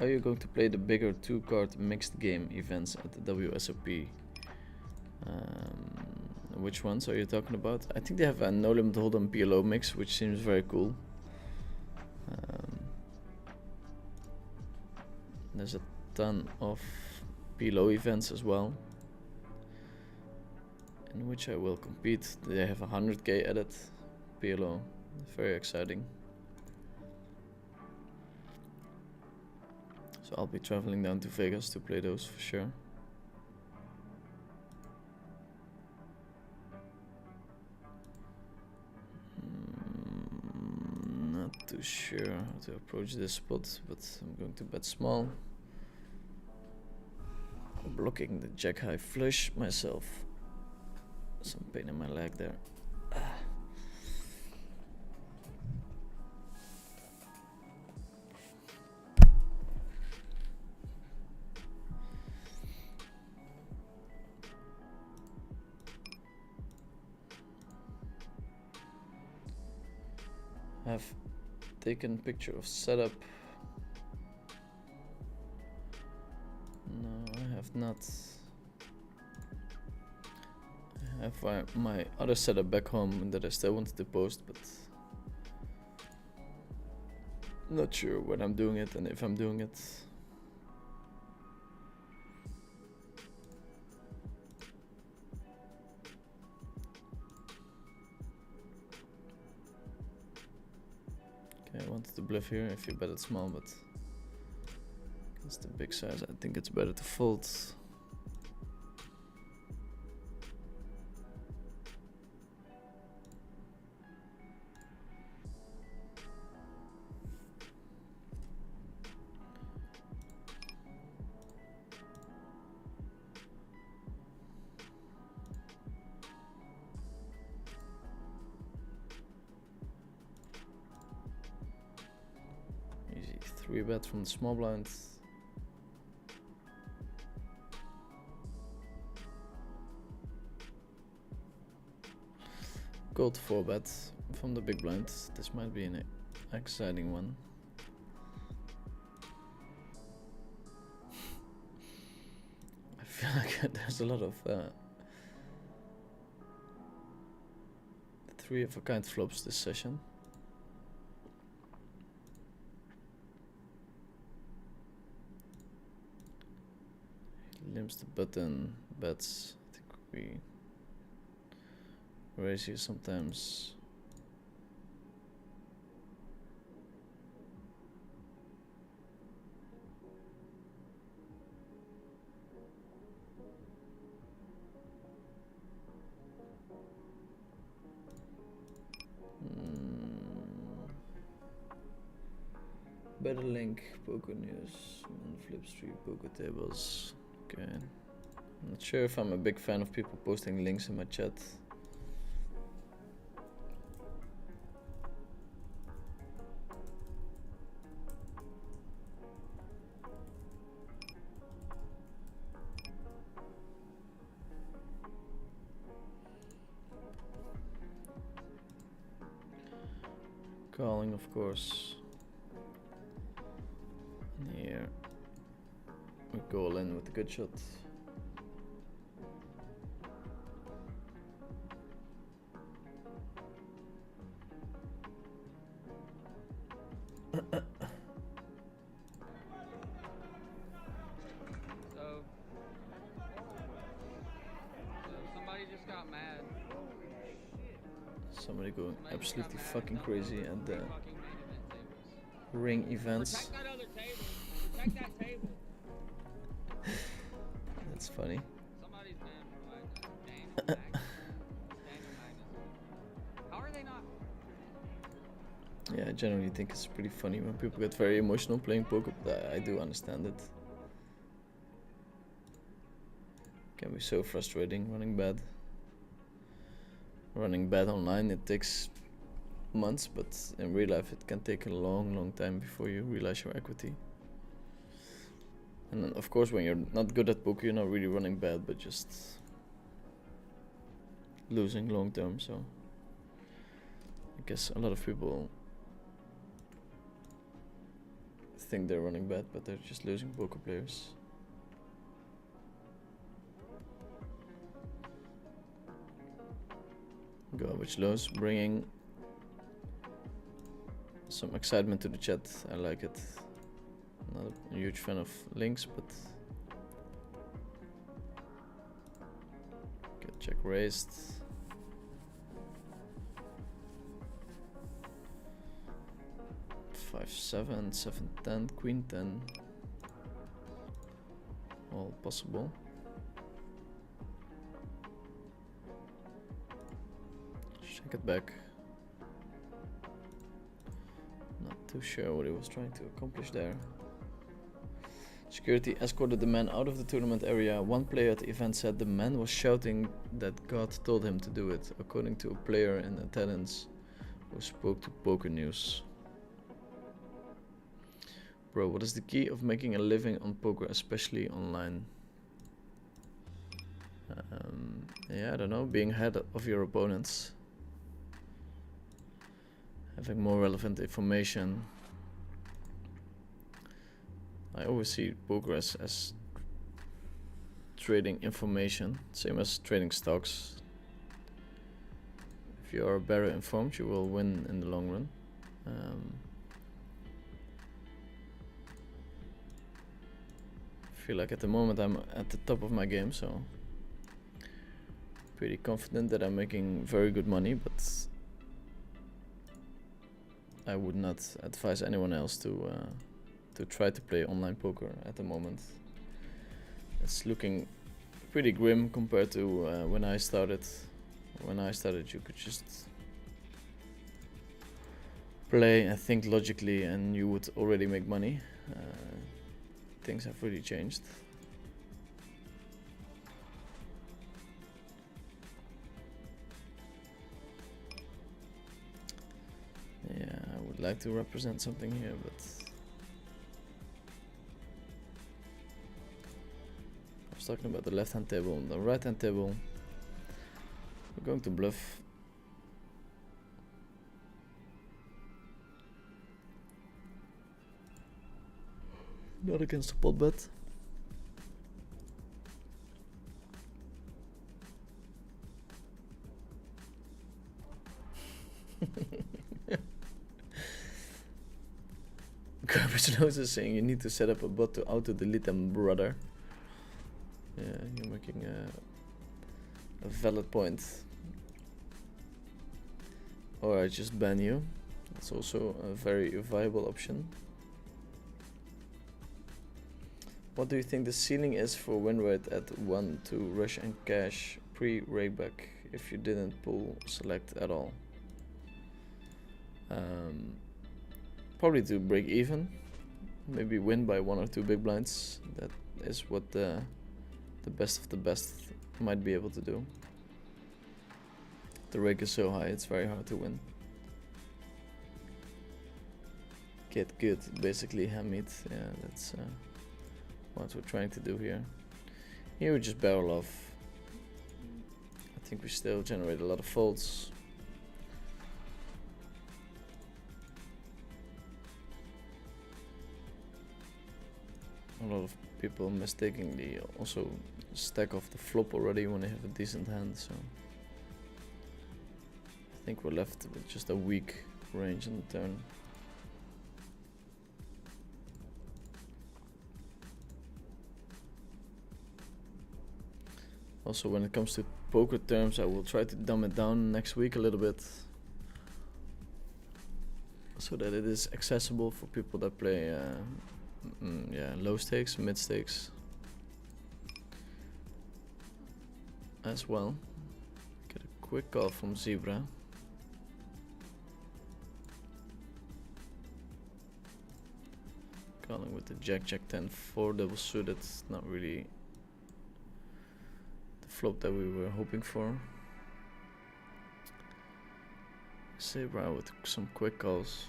Are you going to play the bigger 2-card mixed game events at the WSOP? Which ones are you talking about? I think they have a No Limit Hold'em PLO mix, which seems very cool. There's a ton of PLO events as well, in which I will compete. They have 100k added PLO. Very exciting. So I'll be traveling down to Vegas to play those for sure. Not too sure how to approach this spot, but I'm going to bet small. Blocking the jack high flush myself. Some pain in my leg there. I've taken a picture of setup. No, I have not. I have my other setup back home that I still wanted to post, but not sure when I'm doing it and if I'm doing it. Okay, I wanted to bluff here if you bet it small, but it's the big size. I think it's better to fold. Easy 3-bet from the small blind. Gold 4-bet from the big blind. This might be an exciting one. I feel like there's a lot of 3-of-a-kind flops this session. Limps the button, bets. I think we raise here sometimes. Better link, poker news, flip street, poker tables. Okay. I'm not sure if I'm a big fan of people posting links in my chat. Calling, of course. And here we go all in with a good shot. they're going absolutely fucking crazy at the ring events. That's funny. Yeah, I generally think it's pretty funny when people get very emotional playing poker, but I do understand it. Can be so frustrating running bad. Running bad online, it takes months, but in real life it can take a long time before you realize your equity. And then of course when you're not good at poker, you're not really running bad, but just losing long term. So I guess a lot of people think they're running bad, but they're just losing poker players. Garbage lows, bringing some excitement to the chat. I like it. Not a huge fan of links, but get check raised. Five, 7, 7, 10, queen 10. All possible. Check it back. Not too sure what he was trying to accomplish there. Security escorted the man out of the tournament area. One player at the event said the man was shouting that God told him to do it, according to a player in attendance who spoke to Poker News. Bro, what is the key of making a living on poker, especially online? Yeah, I don't know, being ahead of your opponents. Having more relevant information. I always see poker as trading information, same as trading stocks. If you are better informed, you will win in the long run. I feel like at the moment I'm at the top of my game, so pretty confident that I'm making very good money, but I would not advise anyone else to try to play online poker at the moment. It's looking pretty grim compared to when I started. When I started, you could just play and think logically and you would already make money. Things have really changed. Yeah, I would like to represent something here, but I was talking about the left hand table and the right hand table. We're going to bluff. Not against the pot bet. Garbage Nose is saying you need to set up a bot to auto delete them, brother. Yeah, you're making a valid point. Or I just ban you. That's also a very viable option. What do you think the ceiling is for win rate at 1 to rush and cash pre-rayback if you didn't pull select at all? Probably to break even, maybe win by 1 or 2 big blinds. That is what the best of the best might be able to do. The rake is so high, it's very hard to win. Get good, basically ham meat. Yeah, that's what we're trying to do here. Here we just barrel off. I think we still generate a lot of folds. A lot of people mistakenly also stack off the flop already when they have a decent hand, so I think we're left with just a weak range on the turn. Also, when it comes to poker terms, I will try to dumb it down next week a little bit. so that it is accessible for people that play yeah, low stakes, mid stakes as well. Get a quick call from Zebra. Calling with the Jack 10 4 double suited. Not really the flop that we were hoping for. Zebra with some quick calls.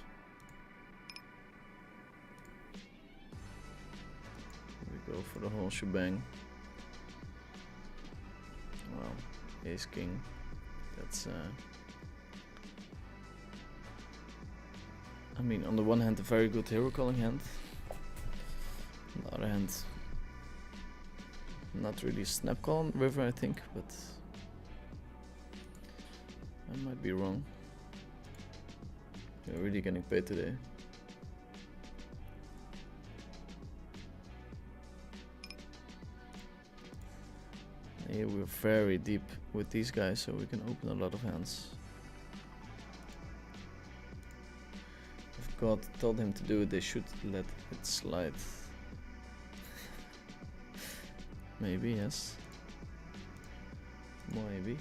We go for the whole shebang. Well, ace king. That's I mean, on the one hand, a very good hero calling hand. On the other hand, not really snap call on river, I think, but I might be wrong. We're really getting paid today. Here we're very deep with these guys, so we can open a lot of hands. If God told him to do it, they should let it slide. Maybe, yes. Maybe.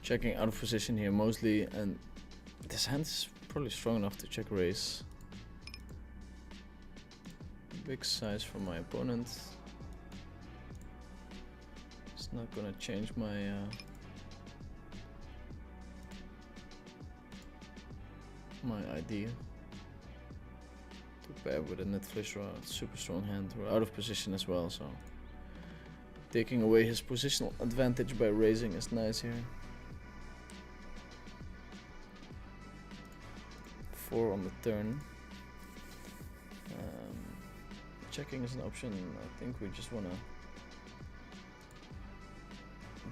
Checking out of position here mostly, and this hand is probably strong enough to check raise. Big size for my opponent. It's not gonna change my my idea. To pair with a net flush draw, super strong hand. We're out of position as well, so taking away his positional advantage by raising is nice here. 4 on the turn. Checking is an option. I think we just wanna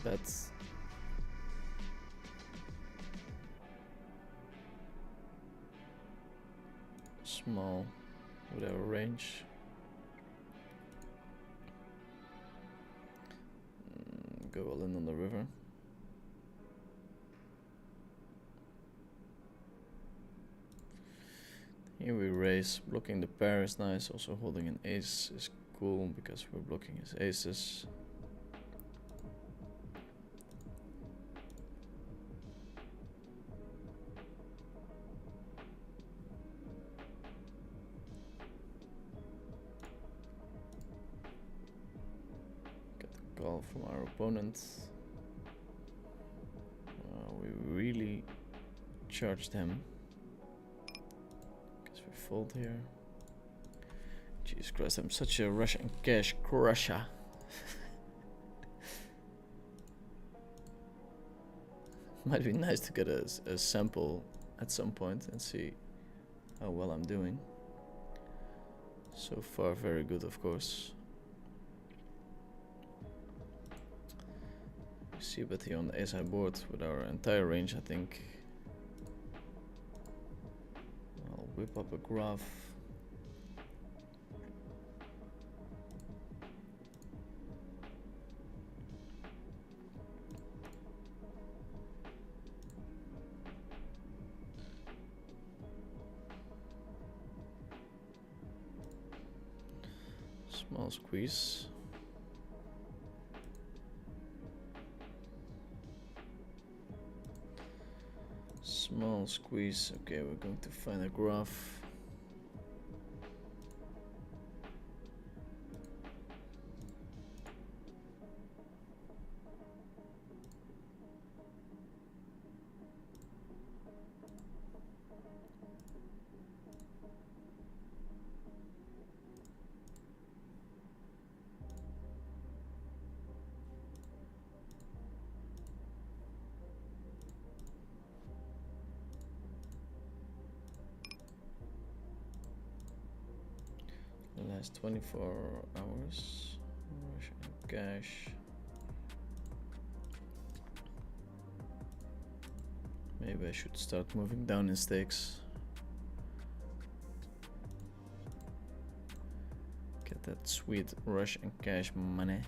bet small with our range. Go all in on the river. Here we raise, blocking the pair is nice, also holding an ace is cool because we're blocking his aces. Get the call from our opponent. We really charged him. Fold here. Jesus Christ, I'm such a Russian cash crusher. Might be nice to get a sample at some point and see how well I'm doing. So far, very good, of course. We see a bit here on the ace high board with our entire range, I think. Whip up a graph. Small squeeze. Small squeeze. Okay, we're going to find a graph. Nice 24 hours. Russian cash. Maybe I should start moving down in stakes. Get that sweet Russian cash money.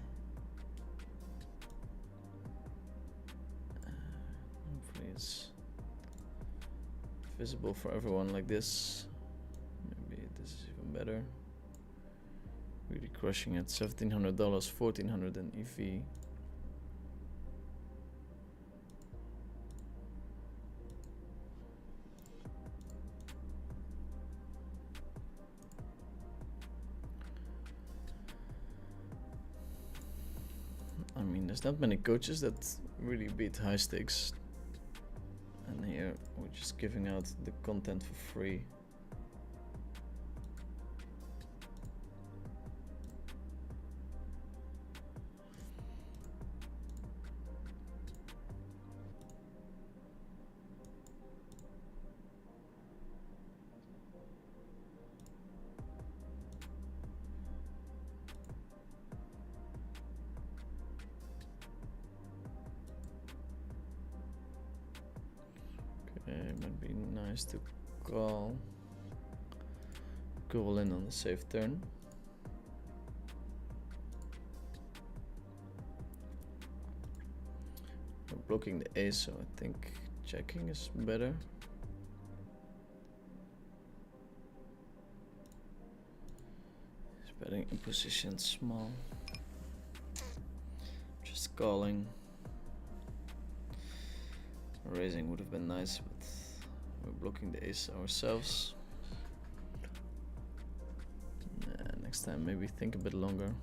Hopefully it's visible for everyone like this. Maybe this is even better. Really crushing at $1,700, $1,400 in EV. I mean, there's not many coaches that really beat high stakes. And here we're just giving out the content for free. It might be nice to call in on the safe turn. We're blocking the ace, so I think checking is better. He's betting in position small. Just calling. Raising would have been nice, but we're blocking the ace ourselves. Next time maybe think a bit longer.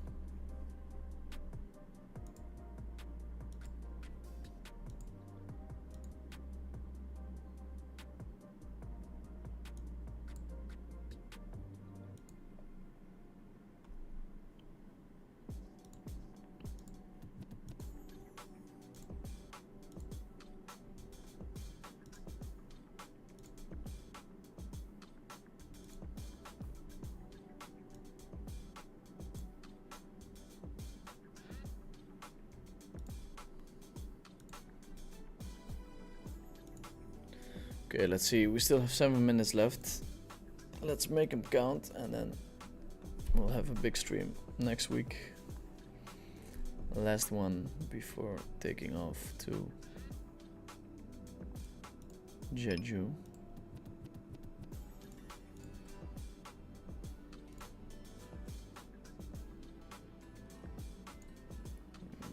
Okay, let's see. We still have 7 minutes left. Let's make them count, and then we'll have a big stream next week. Last one before taking off to Jeju.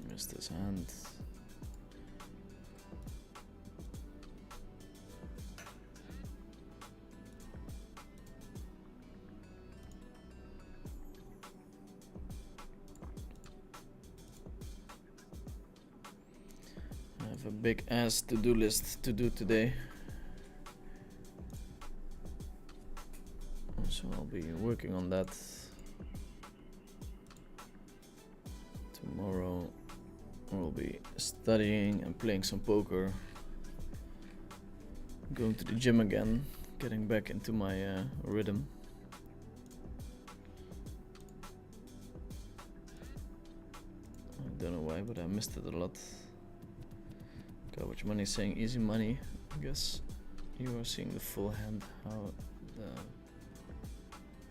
Missed his hand. A big ass to-do list to do today, so I'll be working on that. Tomorrow we'll be studying and playing some poker, going to the gym again, getting back into my rhythm. I don't know why, but I missed it a lot. Garbage money saying easy money. I guess you are seeing the full hand, how the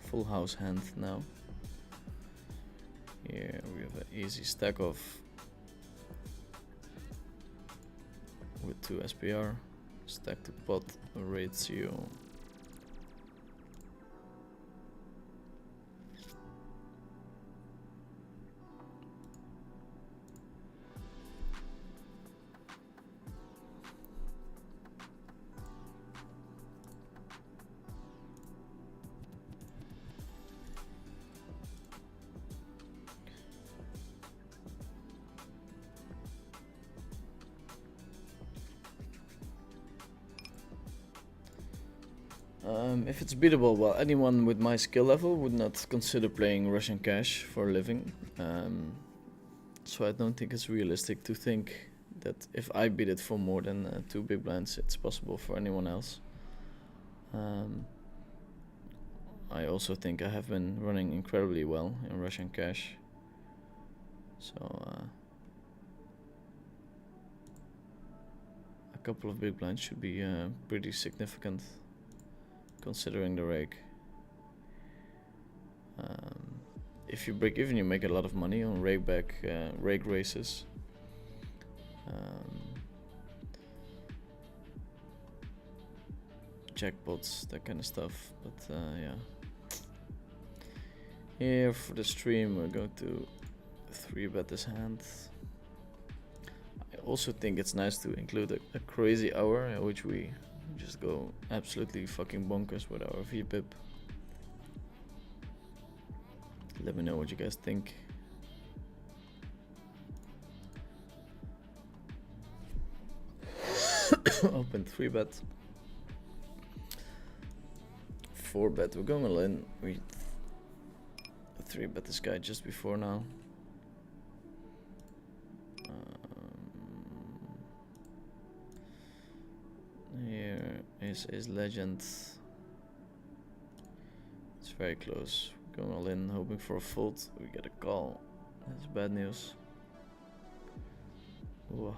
full house hand now. Here we have an easy stack off with 2 SPR, stack to pot ratio. If it's beatable, well, anyone with my skill level would not consider playing Russian cash for a living. So I don't think it's realistic to think that if I beat it for more than 2 big blinds, it's possible for anyone else. I also think I have been running incredibly well in Russian cash. So a couple of big blinds should be pretty significant considering the rake. If you break even, you make a lot of money on rake races. Jackpots, that kind of stuff. But yeah. Here for the stream, we're going to 3-bet this hand. I also think it's nice to include a crazy hour in which we just go absolutely fucking bonkers with our VPIP. Let me know what you guys think. Open 3-bet. 4-bet. We're going all in. We 3-bet this guy just before now. Here is legend. It's very close. Going all in, hoping for a fold. We get a call. That's bad news. Whoa.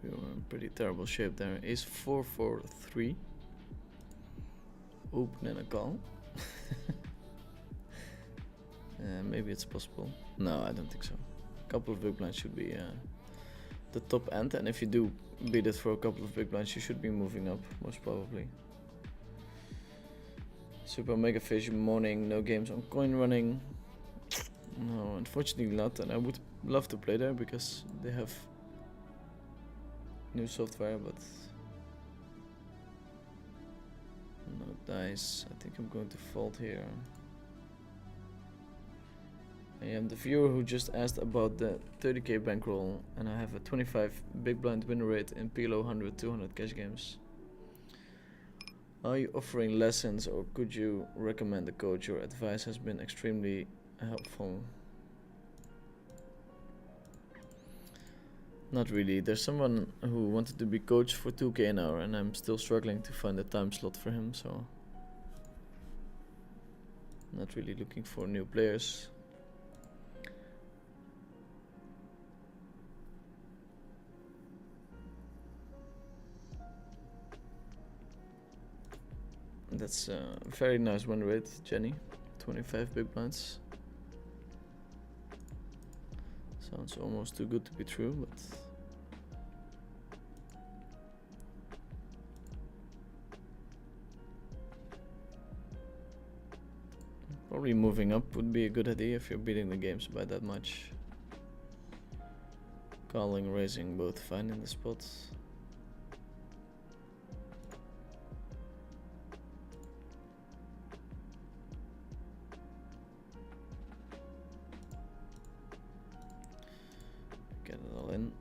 We were in pretty terrible shape there. Ace 4-4-3. Open and a call. Maybe it's possible. No, I don't think so. A couple of big blinds should be the top end, and if you do beat it for a couple of big blinds, you should be moving up, most probably. Super Mega Fish morning, no games on coin running. No, unfortunately not, and I would love to play there because they have new software, but no dice. I think I'm going to fold here. I am the viewer who just asked about the 30k bankroll, and I have a 25 big blind win rate in PLO 100, 200 cash games. Are you offering lessons, or could you recommend a coach? Your advice has been extremely helpful. Not really. There's someone who wanted to be coached for 2k an hour, and I'm still struggling to find a time slot for him, so not really looking for new players. That's a very nice win rate, Jenny. 25 big blinds. Sounds almost too good to be true, but probably moving up would be a good idea if you're beating the games by that much. Calling, raising, both fine in the spots. Get it all in.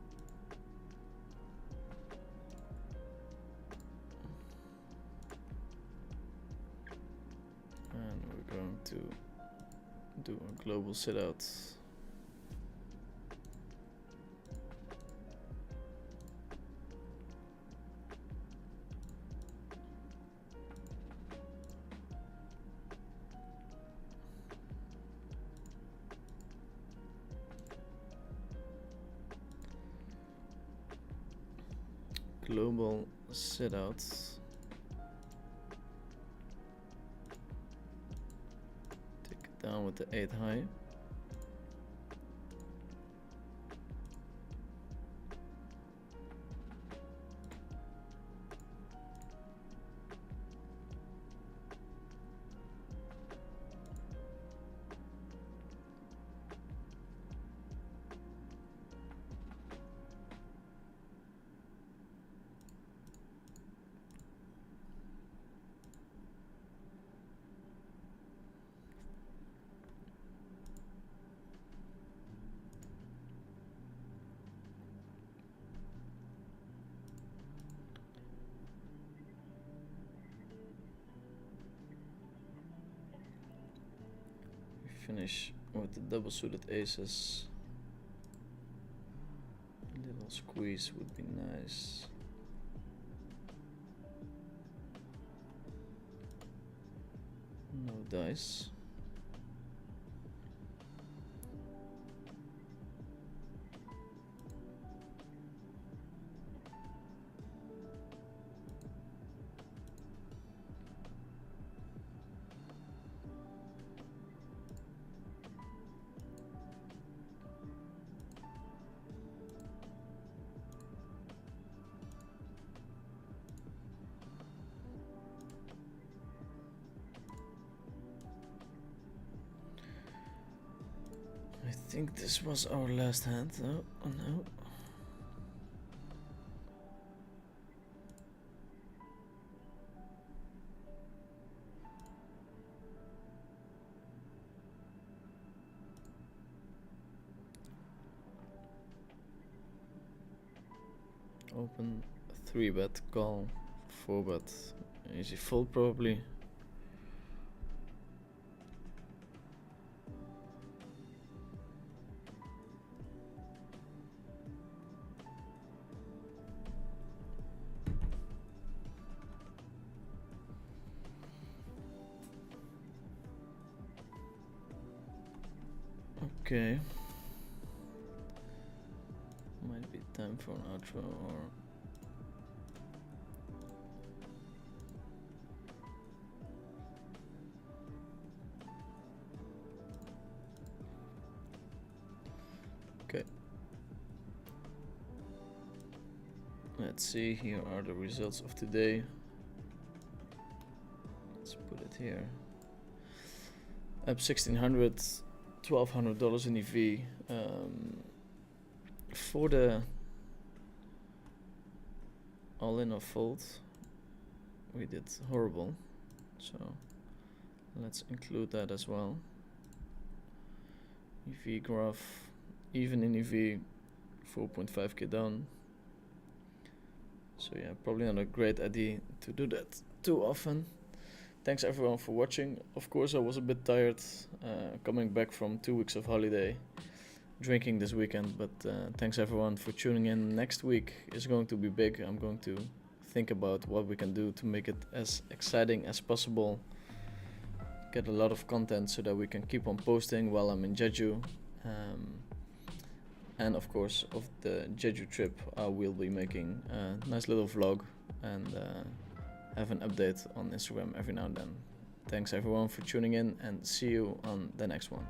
And we're going to do a global sit out. Global sit out. Take it down with the 8 high. Finish with the double suited aces. A little squeeze would be nice. No dice. I think this was our last hand, though. Oh no. Open, 3-bet, call, 4-bet, easy fold probably. Okay. Might be time for an outro or... Okay. Let's see, here are the results of today. Let's put it here. Up $1,600, $1,200 in EV. For the all-in or fold, we did horrible. So let's include that as well. EV graph, even in EV, 4.5k down. So yeah, probably not a great idea to do that too often. Thanks everyone for watching. Of course I was a bit tired coming back from 2 weeks of holiday, drinking this weekend, but thanks everyone for tuning in. Next week is going to be big. I'm going to think about what we can do to make it as exciting as possible. Get a lot of content so that we can keep on posting while I'm in Jeju. And of course, of the Jeju trip, I will be making a nice little vlog and have an update on Instagram every now and then. Thanks everyone for tuning in and see you on the next one.